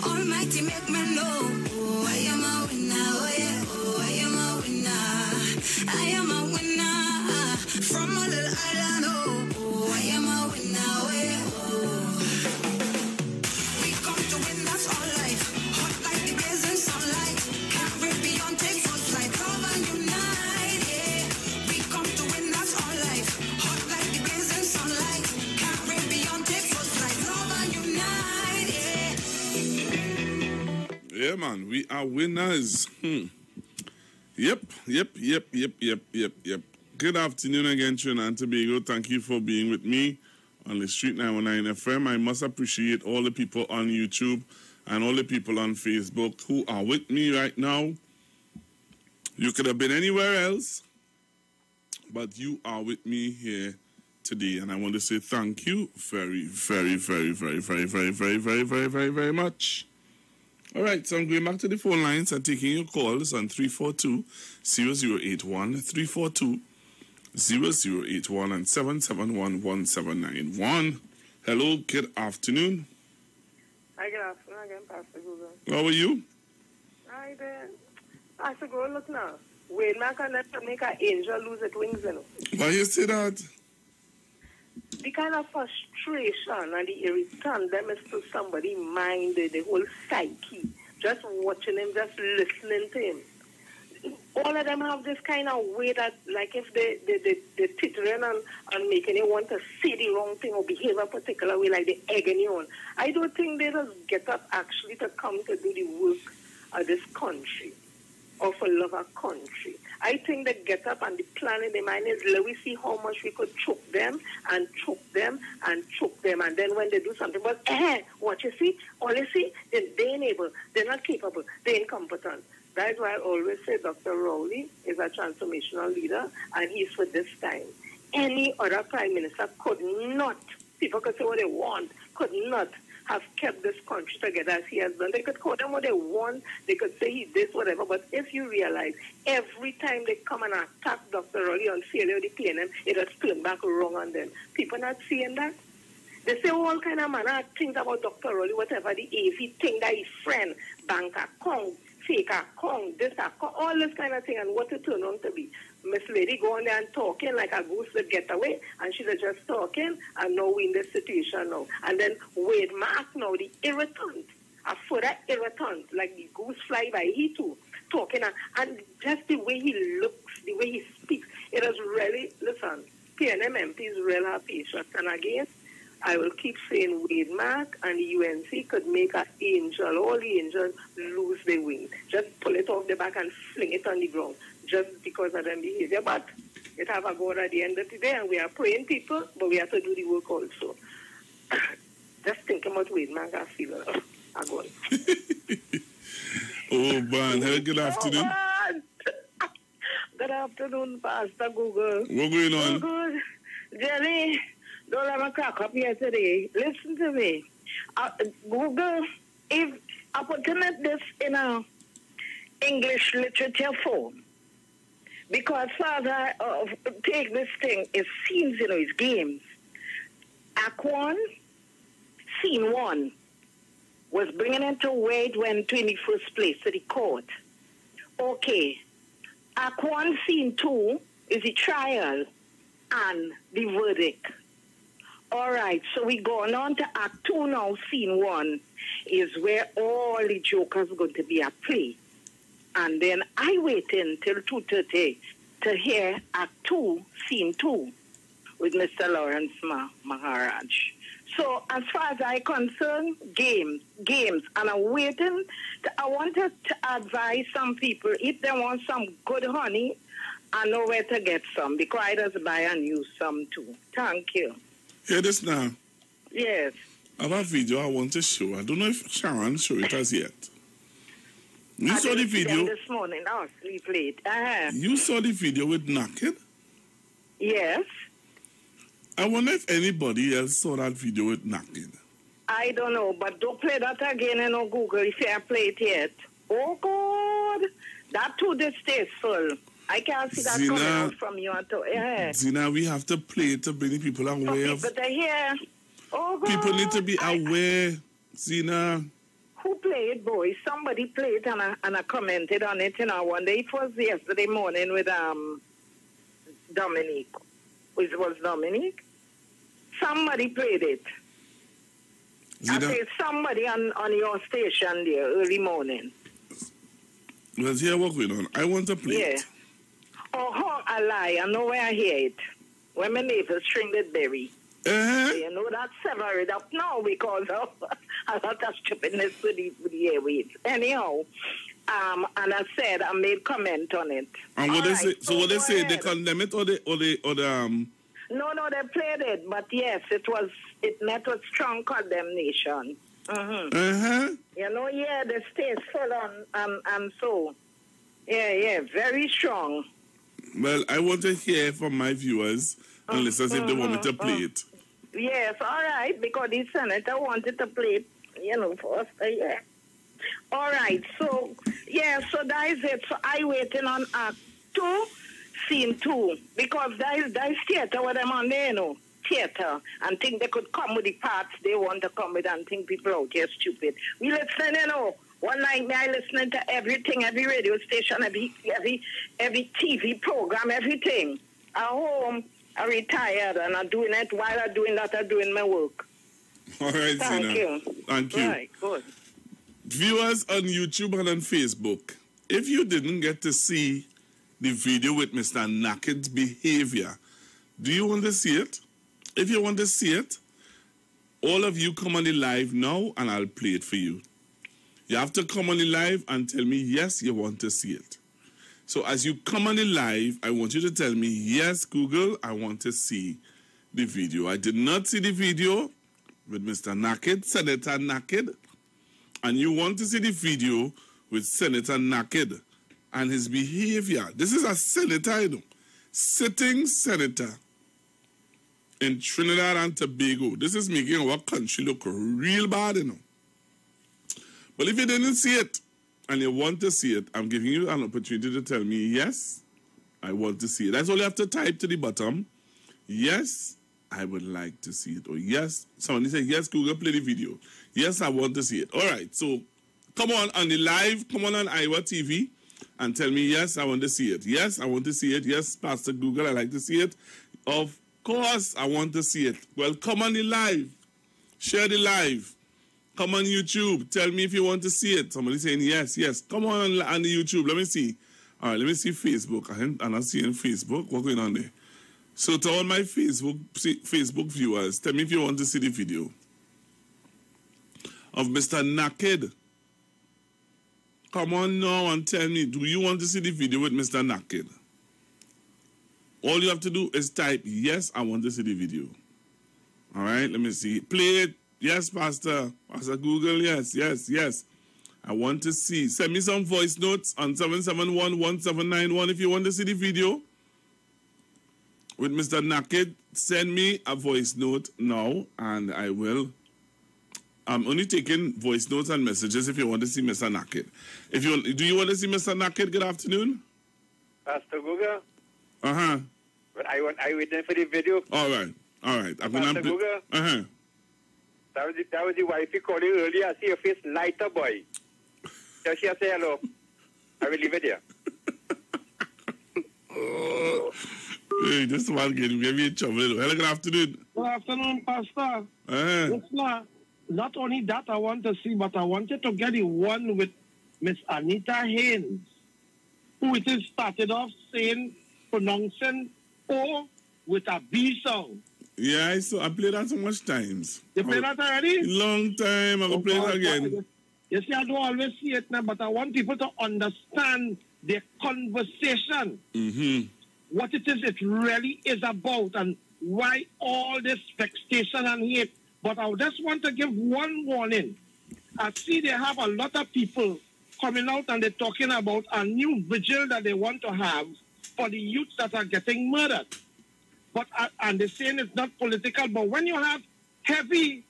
Almighty make me know. Oh, I am a winner. Oh, yeah. Oh, I am a winner. I am a winner from a little island. Oh, I am a winner. Oh, yeah. Oh. We come to win, that's our life. Hot like the blazing sunlight. Can't break beyond, take full flight. Love and unite, yeah. We come to win, that's our life. Hot like the blazing sunlight. Can't break beyond, take full flight. Love and unite, yeah. Yeah, man, we are winners. Yep. Good afternoon again, Trinidad and Tobago. Thank you for being with me on the Street 919 FM. I must appreciate all the people on YouTube and all the people on Facebook who are with me right now. You could have been anywhere else, but you are with me here today, and I want to say thank you very, very, very, very, very, very, very, very, very, very, very much. All right, so I'm going back to the phone lines and taking your calls on 342-0081, 342-0081, and 771-1791. Hello, good afternoon. Hi, good afternoon again, Pastor Google. How are you? Hi there. Pastor Google, look now. Wait, man can never make an angel lose its wings, you know. Why you say that? The kind of frustration and the irritant them is to somebody mind, the whole psyche. Just watching him, just listening to him. All of them have this kind of way that, like, if they're tittering and making you want to say the wrong thing or behave a particular way, like they're egging you on. I don't think they just get up actually to come to do the work of this country or for love of country. I think they get up and the plan in their mind is, let we see how much we could choke them and choke them and choke them. And then when they do something, but what you see, all you see, they ain't able, they're not capable, they're incompetent. That's why I always say Dr. Rowley is a transformational leader, and he's for this time. Any other prime minister could not, people could say what they want, could not have kept this country together as he has done. They could call them what they want, they could say he did whatever, but if you realize, every time they come and attack Dr. Rowley on failure of the PNM, it has turned back wrong on them. People not seeing that? They say all kind of manner things about Dr. Rowley, whatever the AV thing that his friend, bank account, fake account, this account, all this kind of thing, and what it turned out to be. Miss Lady going there and talking like a goose would get away, and she's just talking, and now we're in this situation now. And then Wade Mark now, the irritant, a further irritant, like the goose fly by he too, talking, and just the way he looks, the way he speaks, it is really, listen, PNM MPs really have patience. And again, I will keep saying Wade Mark and the UNC could make an angel, all the angels lose their wings. Just pull it off the back and fling it on the ground just because of their behavior. But it have a God at the end of the day, and we are praying people, but we have to do the work also. Just think about Wade Mark, I feel I'm going. Oh, man. Hey, good afternoon. Oh, good afternoon, Pastor Google. What going on? Oh, good. Jenny, don't let me crack up here today. Listen to me. Google, if I put this in a English literature form, because Father take this thing, it seems, it's games. Act 1, Scene 1 was bringing it to Wade when 21st place to the court. Okay. Act 1, Scene 2 is the trial and the verdict. All right, so we're going on to Act 2 now. Scene 1 is where all the jokers are going to be at play. And then I wait until 2:30 to hear Act 2, Scene 2 with Mr. Lawrence Maharaj. So as far as I'm concerned, games. And I'm waiting. I wanted to advise some people, if they want some good honey, I know where to get some, because I just buy and use some too. Thank you. Hear this now. Yes. I have a video I want to show. I don't know if Sharon showed it as yet. You saw the video this morning. Oh, sleep late. You saw the video with Naked? Yes. I wonder if anybody else saw that video with Naked. I don't know, but don't play that again in Google if you haven't played it yet. Oh, God. That too distasteful. I can't see that Zina, coming out from you at all. Yeah. Zina, we have to play it to bring the people aware of... But they hear. Oh, God. People need to be aware, Zina. Who played, boy? Somebody played and I commented on it, I wonder if it was yesterday morning with Dominique. It was Dominique? Somebody played it. Zina, I said somebody on your station there early morning. Let's hear what's going on. I want to play it. Oh, a lie. I know where I hear it. When my neighbors string that berry. You know, that's severed up now because of a lot of stupidness with the airwaves. Anyhow, and I said, I made comment on it. And what they say? So what they say? They condemn it or they No, they played it, but yes, it met with strong condemnation. You know, yeah, the stays full on and so. Yeah, very strong. Well, I want to hear from my viewers and listeners if they want me to play it. Yes, all right, because the senator wanted to play it, you know, for us. Yeah. All right, so that is it. So I waiting on Act 2, Scene 2, because that is theater with them on there, you know, theater, and think they could come with the parts they want to come with and think people out here stupid. We listen, you know. One night I listening to everything, every radio station, every TV program, everything. At home, I retired and I'm doing it. While I'm doing that, I'm doing my work. All right, Thank you. Thank you. Right, good. Viewers on YouTube and on Facebook, if you didn't get to see the video with Mr. Naked's behavior, do you want to see it? If you want to see it, all of you come on the live now and I'll play it for you. You have to come on the live and tell me, yes, you want to see it. So as you come on the live, I want you to tell me, yes, Google, I want to see the video. I did not see the video with Mr. Naked, Senator Naked, and you want to see the video with Senator Naked and his behavior. This is a senator, you know, sitting senator in Trinidad and Tobago. This is making our country look real bad, you know. But if you didn't see it and you want to see it, I'm giving you an opportunity to tell me, yes, I want to see it. That's all you have to type to the bottom. Yes, I would like to see it. Or yes, somebody say, yes, Google, play the video. Yes, I want to see it. All right, so come on the live, come on IWER TV and tell me, yes, I want to see it. Yes, I want to see it. Yes, Pastor Google, I like to see it. Of course, I want to see it. Well, come on the live. Share the live. Come on YouTube. Tell me if you want to see it. Somebody saying yes. Come on the YouTube. Let me see. All right, let me see Facebook. I'm not seeing Facebook. What's going on there? So to all my Facebook viewers, tell me if you want to see the video of Mr. Naked. Come on now and tell me, do you want to see the video with Mr. Naked? All you have to do is type, yes, I want to see the video. All right, let me see. Play it. Yes, Pastor Google, yes. I want to see. Send me some voice notes on 771-1791 if you want to see the video with Mr. Naked. Send me a voice note now, and I will. I'm only taking voice notes and messages if you want to see Mr. Naked. Do you want to see Mr. Naked? Good afternoon. Pastor Google. But I waiting for the video. All right. I'm going to. Google. That was the wife you called you earlier. I see your face lighter, boy. So she say hello. I will leave it there. Hey, this one get me in trouble. Hello, good afternoon. Good afternoon, Pastor. Not only that I want to see, but I wanted to get the one with Miss Anita Haynes, who it is started off pronouncing O with a B sound. Yeah, I played that so much times. You played that already? Long time. I'm going to play it again. You see, I don't always see it now, but I want people to understand the conversation. What it is, it really is about, and why all this vexation and hate. But I just want to give one warning. I see they have a lot of people coming out and they're talking about a new vigil that they want to have for the youths that are getting murdered. But and they're saying it's not political, but when you have heavy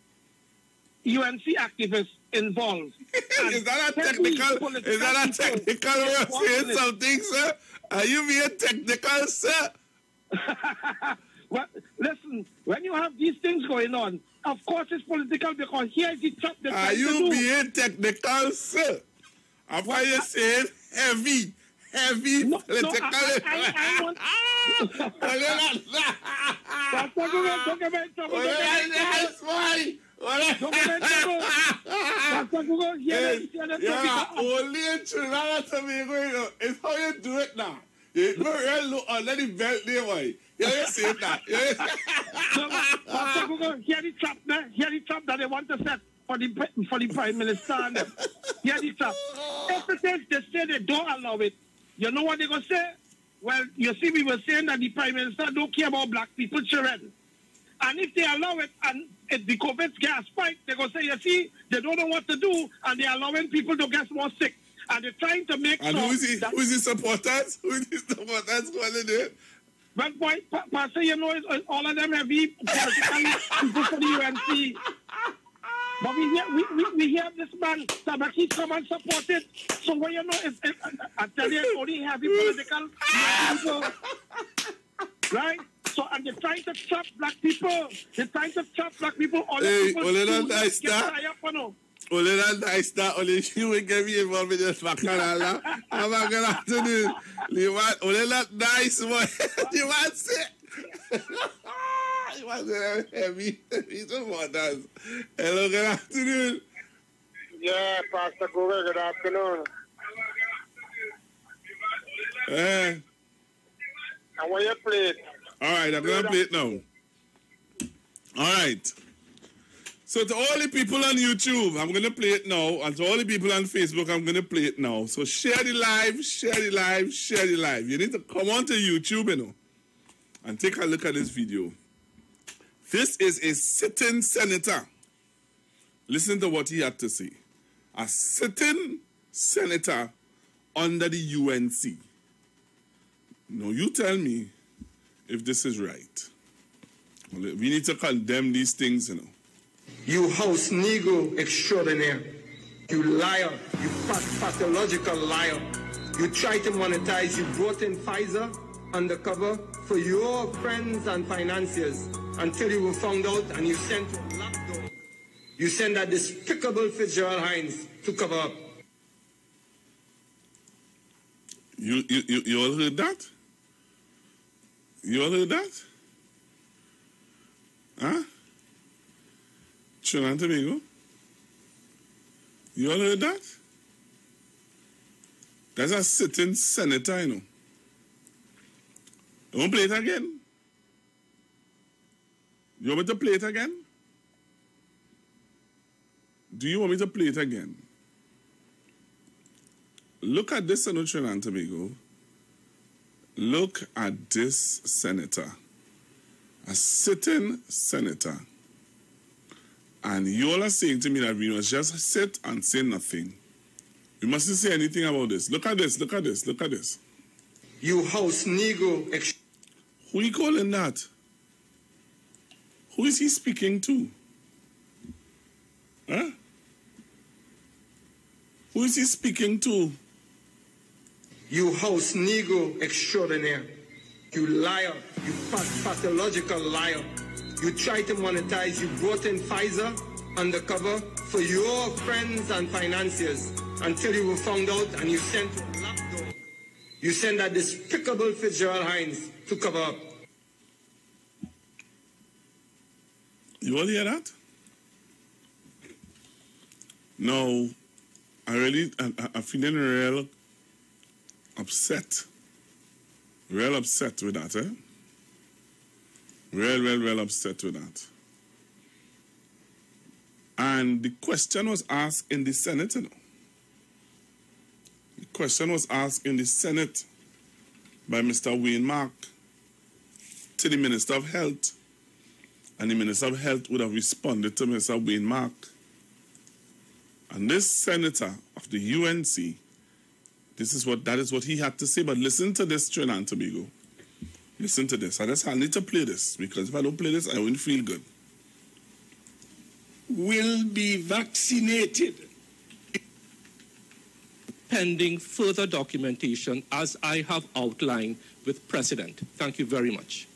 UNC activists involved. Is that a technical way of saying something, sir? Are you being technical, sir? Well, listen, when you have these things going on, of course it's political because here is the top. Are you being technical, sir? After you saying heavy political. I want. Only in Trinidad and Tobago, it's how you do it now. You don't look under the belt there, boy. You say that. Hear the trap that they want to set for the Prime Minister. And hear the trap. If it is, they say they don't allow it. You know what they're going to say? Well, you see, we were saying that the Prime Minister don't care about black people children. And if they allow it, and if the COVID gas spike, they're going to say, you see, they don't know what to do, and they're allowing people to get more sick. And they're trying to make and sure... who is the supporters? Who is the supporters going to do it? But boy, Pastor, you know, all of them have been political people for the UNC. But we hear this man, Sabaki, come and support it. So, well, you know, I tell you, only heavy political people. Right? So, and they're trying to trap black people. They're trying to trap black people. All hey, people only that nice that. Only that nice that. Only she will get me involved in this bacchanal. Have a good afternoon. Only that nice one. You want to say? You want to heavy supporters. Hello, good afternoon. Yeah, Pastor Google, good afternoon. I want you to play it. All right, I'm going to play it now. All right. So to all the people on YouTube, I'm going to play it now. And to all the people on Facebook, I'm going to play it now. So share the live, share the live, share the live. You need to come on to YouTube, you know, and take a look at this video. This is a sitting senator. Listen to what he had to say. A sitting senator under the UNC. Now, you tell me if this is right. We need to condemn these things, you know. You house Negro extraordinaire. You liar. You pathological liar. You try to monetize. You brought in Pfizer undercover for your friends and financiers until you were found out and you sent to a lockdown. You sent that despicable Fitzgerald Hines to cover up. You all heard that? You all heard that? Huh? Trinidad and Tobago? You all heard that? That's a sitting senator, you know. You want to play it again? You want me to play it again? Do you want me to play it again? Look at this, Trinidad and Tobago. Look at this senator. A sitting senator. And you all are saying to me that we must just sit and say nothing. We mustn't say anything about this. Look at this, look at this, look at this. You house Negro. Who are you calling that? Who is he speaking to? Huh? Who is he speaking to? You house Negro extraordinaire. You liar. You pathological liar. You try to monetize. You brought in Pfizer undercover for your friends and financiers until you were found out and you sent to a lockdown. You sent that despicable Fitzgerald Hines to cover up. You all hear that? No, I'm feeling real upset. Real upset with that, eh? Real upset with that. And the question was asked in the Senate, you know. The question was asked in the Senate by Mr. Wayne Mark to the Minister of Health. And the Minister of Health would have responded to Mr. Wayne Mark. And this senator of the UNC, that is what he had to say. But listen to this, Trinidad and Tobago. Listen to this. I need to play this, because if I don't play this, I won't feel good. Will be vaccinated pending further documentation as I have outlined with President. Thank you very much.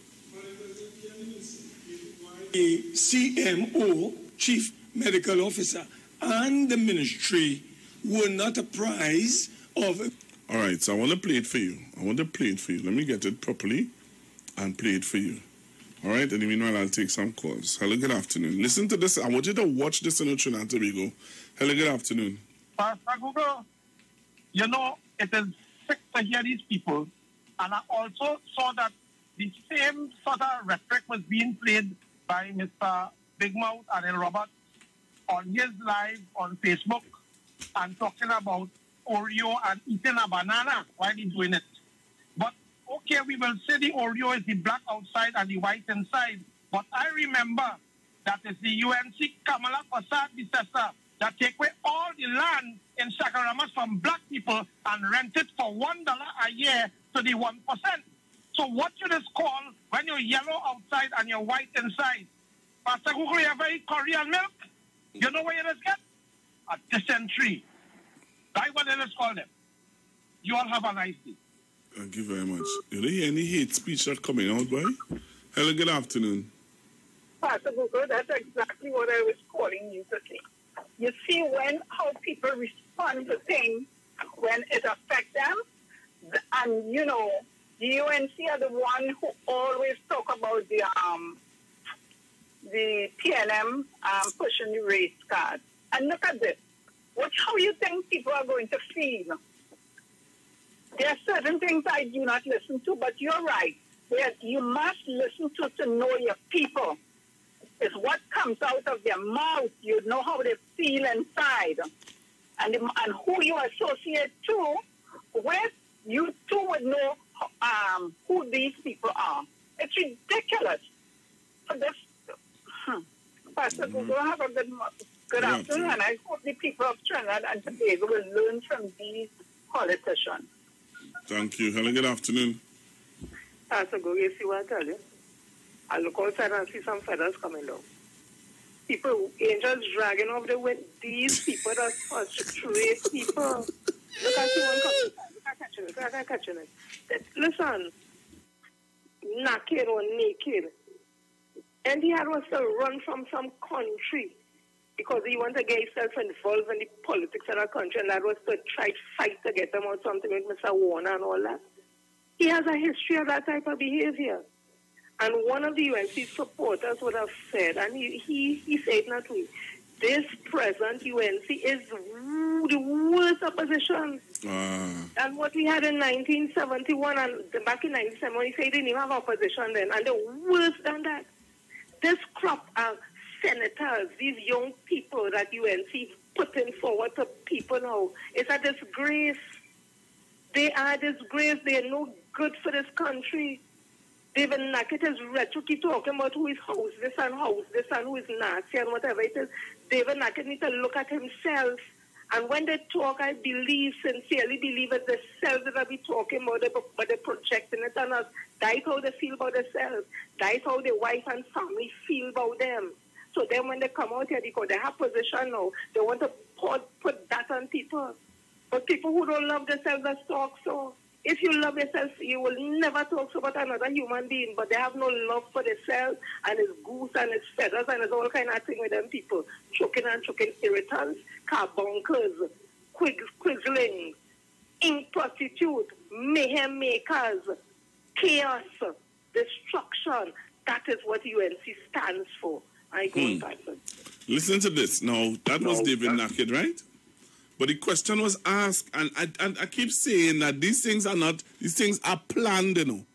The CMO, Chief Medical Officer, and the ministry were not apprised of... All right, so I want to play it for you. Let me get it properly and play it for you. All right, and in the meanwhile, I'll take some calls. Hello, good afternoon. Listen to this. I want you to watch this in Trinidad and Tobago. Hello, good afternoon. Pastor Google, you know, it is sick to hear these people. And I also saw that the same sort of rhetoric was being played by Mr. Big Mouth and El Robert on his live on Facebook and talking about Oreo and eating a banana while he's doing it. But, okay, we will say the Oreo is the black outside and the white inside. But I remember that is the UNC Kamala Prasad successor that take away all the land in Sakaramas from black people and rent it for $1 a year to the 1%. So what you just call when you're yellow outside and you're white inside? Pastor Google, you ever eat Korean milk? You know what you just get? A dysentery. That's what they just call them. You all have a nice day. Thank you very much. You don't hear any hate speech that coming out, boy? Hello, good afternoon. Pastor Google, that's exactly what I was calling you to say. You see how people respond to things when it affects them, and you know, the UNC are the one who always talk about the PNM pushing the race card. And look at this. Watch how you think people are going to feel. There are certain things I do not listen to, but you're right. You must listen to know your people. It's what comes out of their mouth. You know how they feel inside. And who you associate to with, you too would know who these people are. It's ridiculous. So this, Pastor Google, have a good afternoon, and I hope the people of Trinidad and Tobago will learn from these politicians. Thank you. Hello, good afternoon. Pastor Google, you see what I tell you? I look outside and see some feathers coming down. People, angels dragging off the wind. These people that frustrate people. Look at you one coming. Look at catching it. Listen, naked or naked. And he had to run from some country because he wanted to get himself involved in the politics of the country, and that was to try to fight to get them out something with Mr. Warner and all that. He has a history of that type of behavior. And one of the UNC supporters would have said, and he said not to, this present UNC is the worst opposition. And what we had in 1971 and back in 1971, he said he didn't even have opposition then, and they're worse than that. This crop of senators, these young people that UNC putting forward to people now, it's a disgrace. They are a disgrace. They are no good for this country. David Nackett is rhetoric. He talking about who is house this and who is Nazi and whatever it is. David Nackett needs to look at himself. And when they talk, I sincerely believe it's themselves that be talking about it, but they're projecting it on us. That's how they feel about themselves. That's how their wife and family feel about them. So then when they come out here, because they have position now, they want to put that on people. But people who don't love themselves, just talk so. If you love yourself, you will never talk about another human being, but they have no love for themselves, and it's goose and it's feathers and it's all kind of thing with them people. Choking irritants, carbunkers, quizzling, ink prostitute, mayhem makers, chaos, destruction. That is what UNC stands for. I go back. Listen to this. Now, that was David Nackett, right? But the question was asked, and I keep saying that these things are planned, you know.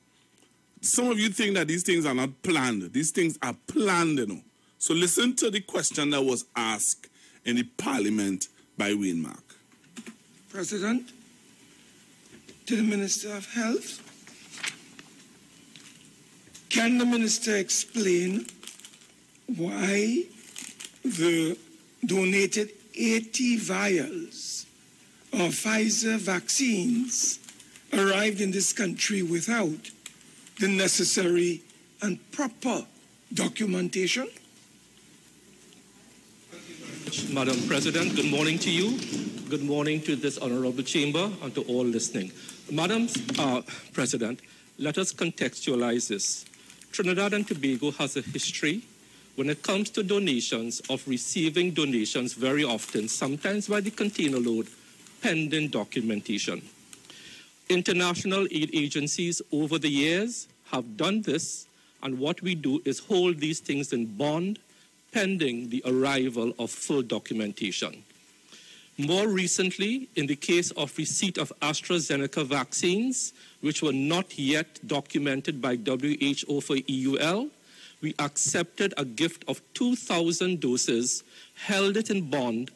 Some of you think that these things are not planned. These things are planned, you know. So listen to the question that was asked in the parliament by Wayne Mark. President, to the Minister of Health, can the Minister explain why the donated 80 vials of Pfizer vaccines arrived in this country without the necessary and proper documentation? Madam President, good morning to you. Good morning to this honorable chamber and to all listening. Madam President, let us contextualize this. Trinidad and Tobago has a history when it comes to donations, of receiving donations very often, sometimes by the container load, pending documentation. International aid agencies over the years have done this, and what we do is hold these things in bond, pending the arrival of full documentation. More recently, in the case of receipt of AstraZeneca vaccines, which were not yet documented by WHO for EUL, we accepted a gift of 2,000 doses, held it in bond,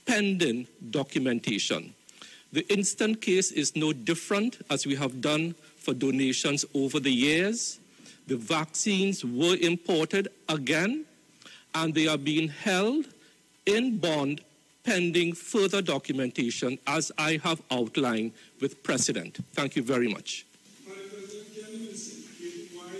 pending documentation. The instant case is no different, as we have done for donations over the years. The vaccines were imported again, and they are being held in bond pending further documentation, as I have outlined with precedent. Thank you very much.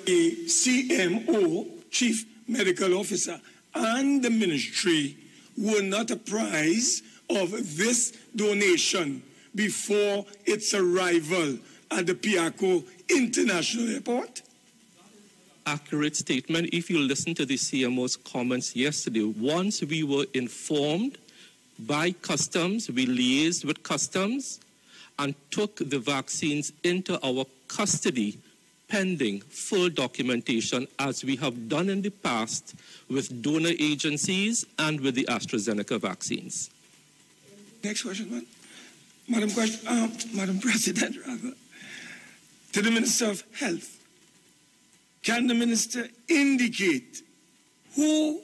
The CMO, Chief Medical Officer, and the ministry were not apprised of this donation before its arrival at the Piaco International Airport? Accurate statement. If you listen to the CMO's comments yesterday, once we were informed by customs, we liaised with customs and took the vaccines into our custody pending full documentation, as we have done in the past with donor agencies and with the AstraZeneca vaccines. Next question, Madam President, to the Minister of Health. Can the Minister indicate who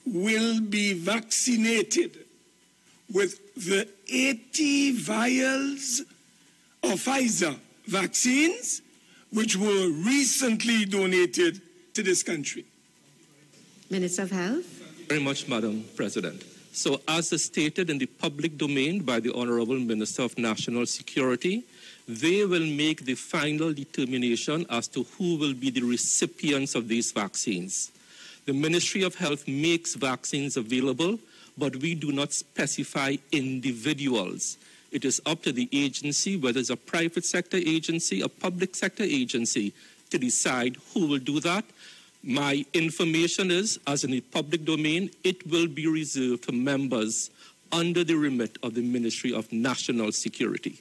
will be vaccinated with the 80 vials of Pfizer vaccines which were recently donated to this country? Minister of Health. Very much, Madam President. So, as stated in the public domain by the Honorable Minister of National Security, they will make the final determination as to who will be the recipients of these vaccines. The Ministry of Health makes vaccines available, but we do not specify individuals. It is up to the agency, whether it's a private sector agency, a public sector agency, to decide who will do that. My information is, as in the public domain, it will be reserved for members under the remit of the Ministry of National Security.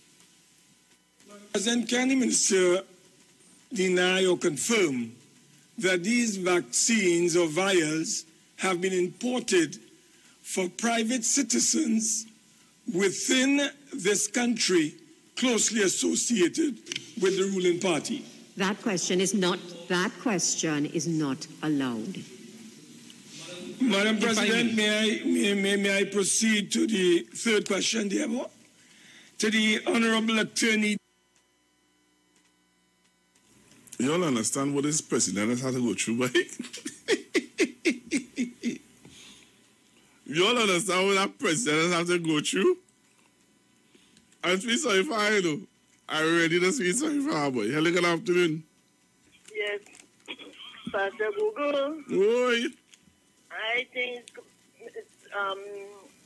President, can the Minister deny or confirm that these vaccines or vials have been imported for private citizens within this country closely associated with the ruling party? That question is not allowed. Madam President, may I proceed to the third question, therefore? To the Honorable Attorney. You all understand what this president has had to go through, right? You all understand what that president has had to go through? I feel sorry for her, though. I really just feel sorry for her, boy. Hello, good afternoon. Yes, Pastor Google. Oi. I think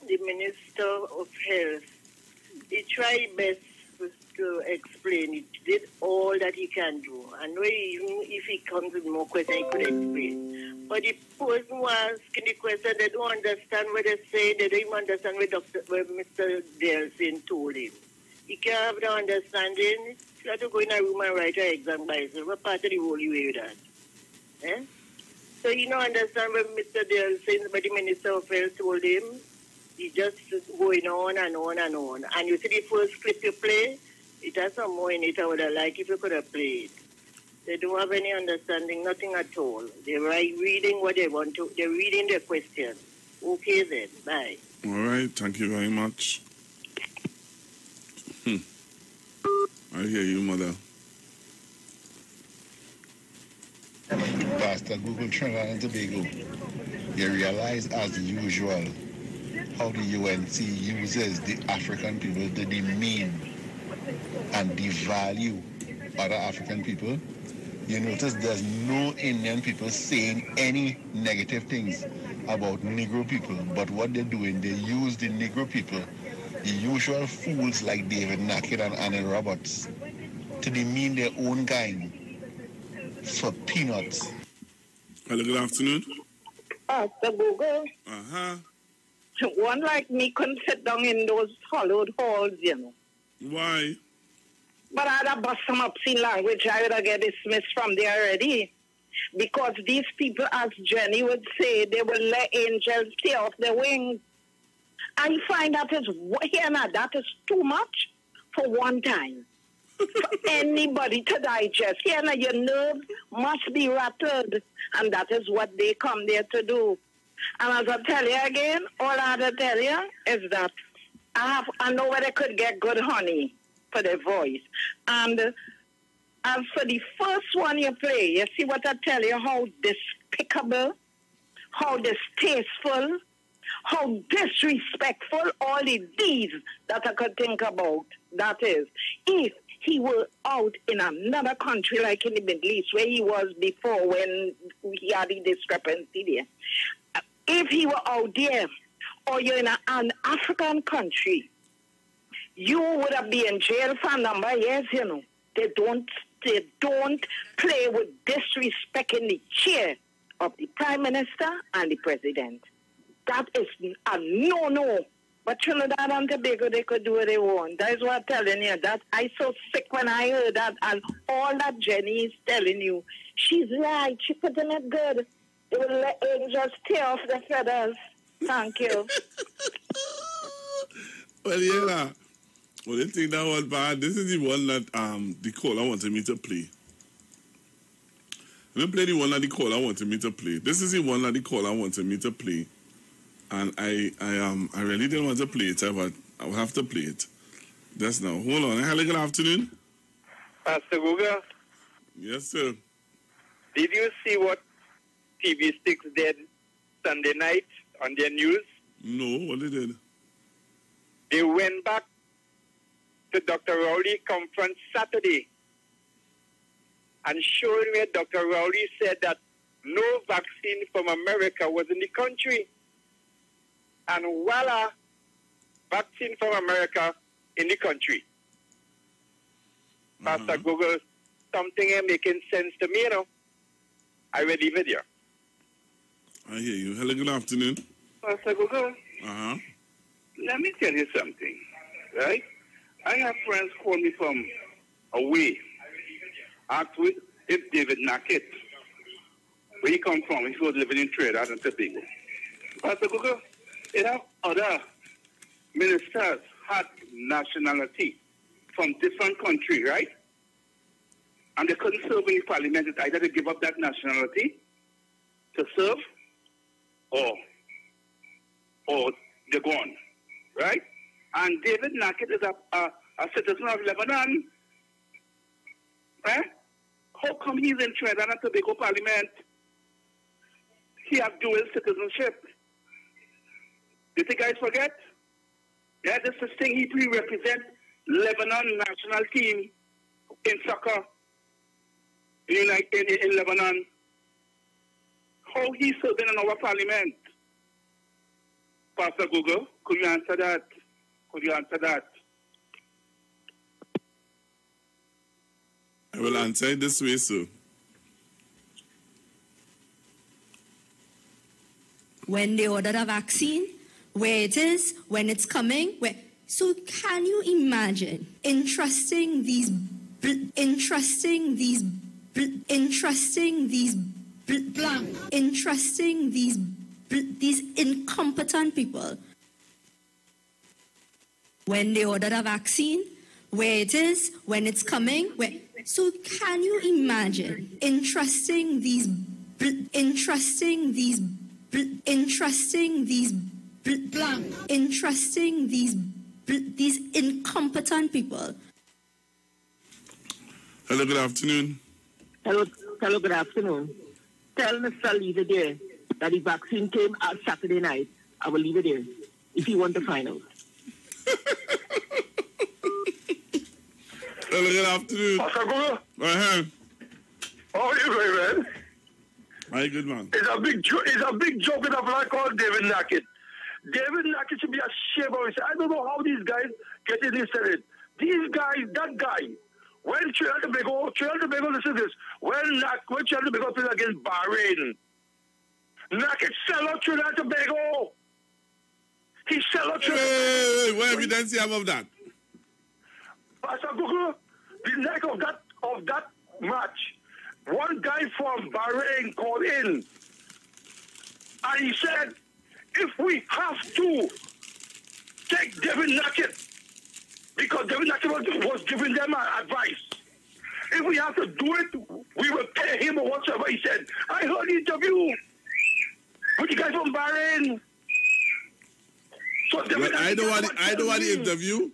the Minister of Health, he tried best to explain. He did all that he can do. And even if he comes with more questions, he could explain. But the person who asking the question, they don't understand what they say. They don't even understand what Mr. Delson told him. He can't have the understanding. You have to go in a room and write an exam by yourself. What part of the whole you hear that? Eh? So you don't understand what Mr. Delson, what the Minister of Health told him. He just going on and on and on. And you see the first clip you play, it has some more in it I would have liked if you could have played. They don't have any understanding, nothing at all. They're reading what they want to, they're reading their question. Okay then, bye. All right, thank you very much. I hear you, mother. Pastor Google Trinidad and Tobago, you realize as usual how the UNC uses the African people to demean and devalue other African people. You notice there's no Indian people saying any negative things about Negro people, but what they're doing, they use the Negro people, the usual fools like David Nackett and Annie Roberts, to demean their own kind for peanuts. Hello, good afternoon. Pastor Google. Uh-huh. One like me couldn't sit down in those hollowed halls, you know. Why? But I'd have bust some obscene language. I would have get dismissed from there already. Because these people, as Jenny would say, they will let angels tear off their wings. I find that is too much for one time. For anybody to digest. Here now, your nerves must be rattled. And that is what they come there to do. And as I tell you again, all I have to tell you is that I know where they could get good honey for their voice. And As for the first one you play, you see what I tell you, how despicable, how distasteful, how disrespectful, all the deeds that I could think about. That is, if he were out in another country like in the Middle East where he was before when he had the discrepancy there. If he were out there or you're in an African country, you would have been in jail for a number of years, you know. They don't play with disrespecting the chair of the Prime Minister and the President. That is a no-no. But Trinidad and Tobago, they could do what they want. That is what I'm telling you. That I so sick when I heard that, and all that Jenny is telling you. She's right. She put in it good. They will let angels tear off the feathers. Thank you. Well, yeah. Well, they think that was bad. This is the one that the caller wanted me to play. Let me play the one that the caller wanted me to play. This is the one that the caller wanted me to play. And I really didn't want to play it, but I will have to play it. Just now. Hold on. Hello, good afternoon. Pastor Google. Yes, sir. Did you see what TV Sticks did Sunday night on their news? No, what they did? They went back to Dr. Rowley conference Saturday and showed where Dr. Rowley said that no vaccine from America was in the country. And voila, vaccine from America in the country. Pastor Google, something ain't making sense to me, you know. I will leave it here. I hear you. Hello, good afternoon. Pastor Google, Let me tell you something, right? I have friends call me from away. Asked with if David Nackett, where he come from, he was living in Trinidad and Tobago. Pastor Google, it have other ministers had nationality from different country, right? And they couldn't serve in the parliament. It's either they give up that nationality to serve or they're gone, right? And David Nackett is a citizen of Lebanon. Right? How come he's in Trinidad and Tobago Parliament? He has dual citizenship. Did you guys forget? Yeah, this is thing he represents Lebanon national team in soccer in Lebanon. How he serving in our parliament? Pastor Google, could you answer that? Could you answer that? I will answer it this way, sir. When they order a vaccine, where it is, when it's coming, where. So can you imagine entrusting these incompetent people when they order a vaccine, where it is, when it's coming, where. So can you imagine entrusting these incompetent people? Hello, good afternoon. Hello, good afternoon. Tell Mr. Leave it there that the vaccine came out Saturday night. I will leave it there if you want to find out. Hello, good afternoon. Pastor Google. How are you going, man? Hi, good man. It's a big joke with a black called David Nackett. David Nackett should be ashamed of himself. I don't know how these guys get in this Senate. These guys, that guy, when Trinidad and Tobago, listen to this. When Trinidad and Tobago played against Bahrain, Nackett sell out Trinidad and Tobago. He sell out Trinidad. Hey, what evidence you have of that? Pastor Google, the night of that match, one guy from Bahrain called in and he said, if we have to take David Nackett, because David Nackett was giving them advice, if we have to do it, we will pay him or whatever. He said, I heard the interview with the guy from Bahrain. So well, I don't want the interview.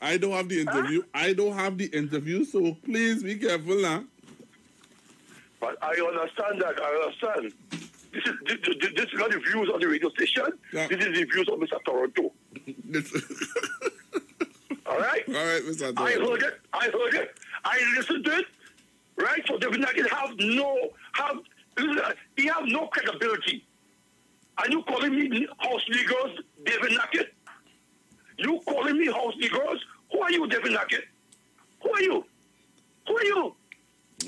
I don't have the interview. I don't have the interview, so please be careful now. But I understand that. I understand. This is not the views of the radio station. Yeah. This is the views of Mr. Toronto. All right? All right, Mr. Toronto. I heard it. I listened to it. Right? So David Nackett he have no credibility. And you calling me house Negroes, David Nackett? You calling me house Negroes? Who are you, David Nackett? Who are you? Who are you?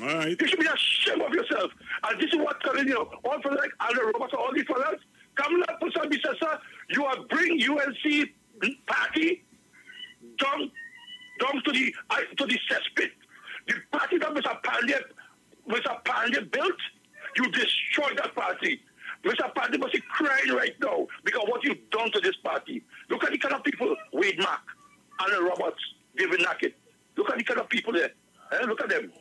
All right. You should be ashamed of yourself. And this is what I'm telling you. All fellas like Alder Roberts, all these fellas, come up for some business, sir. You are bring UNC party down to the cesspit. The party that Mr. Pandya built, you destroyed that party. Mr. Pandya must be crying right now because what you've done to this party. Look at the kind of people, Wade Mack, Alder Roberts, David Nackett. Look at the kind of people there. Look at them.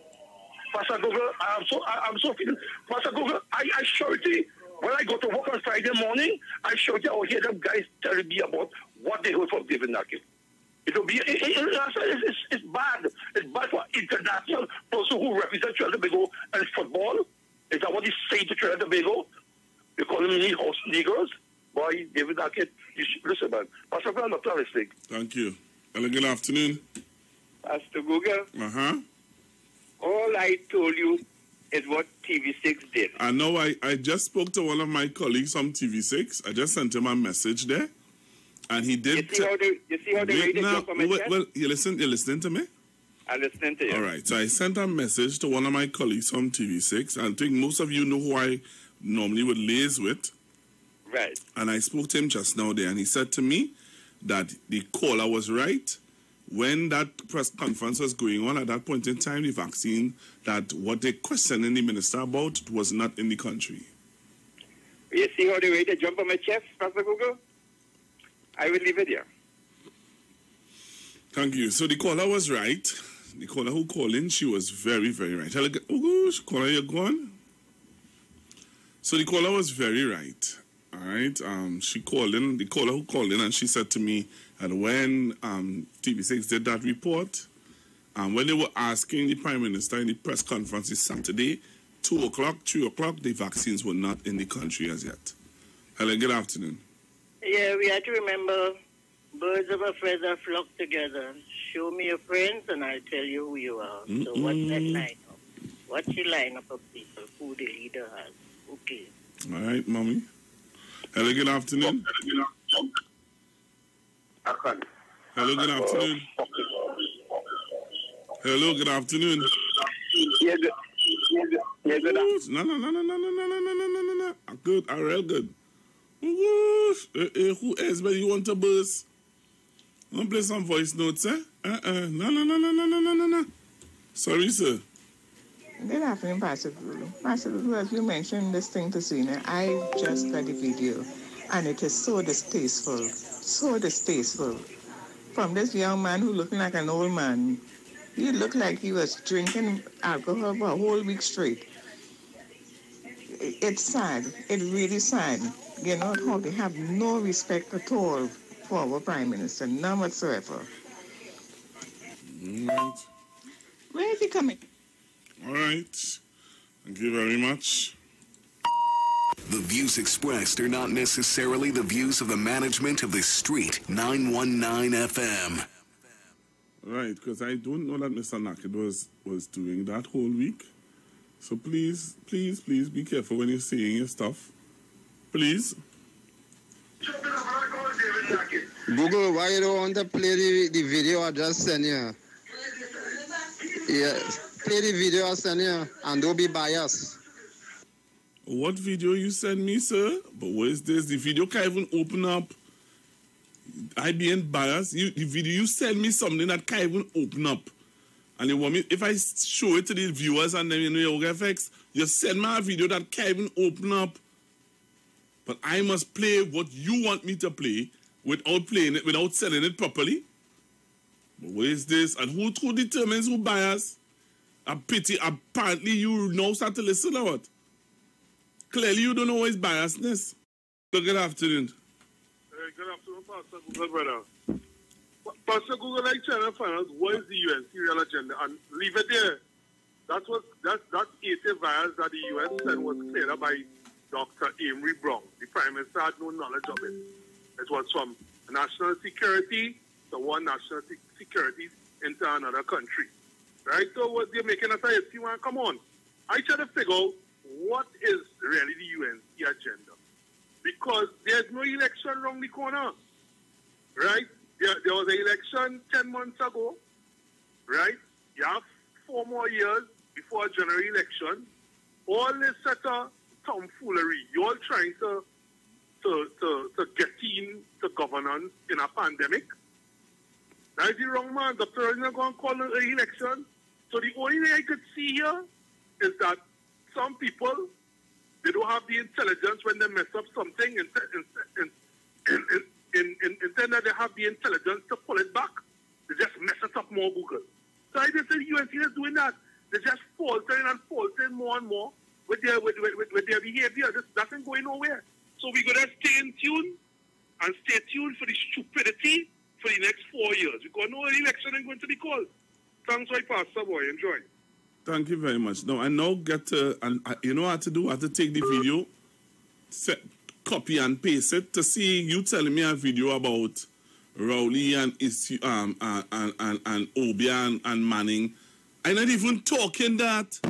Pastor Google, I'm so feeling. Pastor Google, I surety, when I go to work on Friday morning, I surety I will hear them guys telling me about what they heard from David Nackett. It'll be, it's bad. It's bad for international person who represent Trinidad and Tobago and football. Is that what he say to Trinidad and Tobago? You call him house Negroes? Boy, David Nackett, you should listen, man. Pastor Google, I'm not listening. Thank you. Hello, good afternoon. Pastor Google. Uh-huh. All I told you is what TV6 did. I know. I just spoke to one of my colleagues from TV6. I just sent him a message there. And he did... You see how they rated your comment? Well, you're listening to me? I'm listening to you. All right. So I sent a message to one of my colleagues from TV6. And I think most of you know who I normally would liaise with. Right. And I spoke to him just now there. And he said to me that the caller was right. When that press conference was going on, at that point in time, the vaccine, that what they questioned the minister about was not in the country. You see how they ready to jump on my chest, Pastor Google? I will leave it here. Thank you. So the caller was right. The caller who called in, she was very, very right. Oh gosh, caller, you're gone? So the caller was very right. All right. She called in, the caller who called in, and she said to me that when TV6 did that report, when they were asking the Prime Minister in the press conference this Saturday, 2 o'clock, 3 o'clock, the vaccines were not in the country as yet. Hello, good afternoon. Yeah, we have to remember birds of a feather flock together. Show me your friends and I'll tell you who you are. So what's that lineup? What's the lineup of people? Who the leader has? Okay. All right, Mommy. Hello, good afternoon. Hello, good afternoon. Hello, good afternoon. Yeah, good. Yeah, good. No. Good, real good. Who else, but you want to buzz? Want to play some voice notes, eh? No. Sorry, sir. Good afternoon, Pastor Gulu. Pastor Gulu, as you mentioned this thing to Sina, I just got the video, and it is so distasteful. From this young man who looked like an old man. He looked like he was drinking alcohol for a whole week straight. It's sad. It's really sad. You know how they have no respect at all for our Prime Minister, none whatsoever. All right. Where is he coming? All right. Thank you very much. The views expressed are not necessarily the views of the management of the Street 919 FM. Right, because I don't know that Mr. Nackett was doing that whole week. So please be careful when you're saying your stuff. Please. Google, why you don't want to play the video I just sent you? Yeah, play the video I sent you and don't be biased. What video you sent me, sir? But what is this? The video can't even open up. I being biased. The video you send me something that can't even open up. And you want me, if I show it to the viewers and then you know your effects, you send me a video that can't even open up. But I must play what you want me to play without playing it, without selling it properly. But what is this? And who determines who bias? A pity. Apparently you now start to listen or what? Clearly you don't know what is biasness. So good afternoon. Good afternoon, Pastor. Good brother. Pastor Google, I trying to find out what is the UN real agenda and leave it there. That 80 vials that the UN sent was cleared up by Dr. Amory Brown. The Prime Minister had no knowledge of it. It was from national security to one national security into another country. Right? So what they're making us say, come on. I try to figure out what is really the UNC agenda. Because there's no election around the corner. Right? There was an election 10 months ago. Right? You have 4 more years before a general election. All this set of tomfoolery. You're all trying to get into governance in a pandemic. That is the wrong man. The president is going to call an election. So the only thing I could see here is that some people, they don't have the intelligence when they mess up something, instead that they have the intelligence to pull it back, they just mess it up more, Google. So I just say the UNC is doing that. They're just faltering and faltering more and more with their behavior. This doesn't go nowhere. So we're going to stay in tune and stay tuned for the stupidity for the next 4 years. Because no election is going to be called. Thanks, right, Pastor Boy. Enjoy. Thank you very much. Now, I now get to, and you know what to do? I have to take the video, copy and paste it to see you telling me a video about Rowley and Obia and Manning. I'm not even talking that.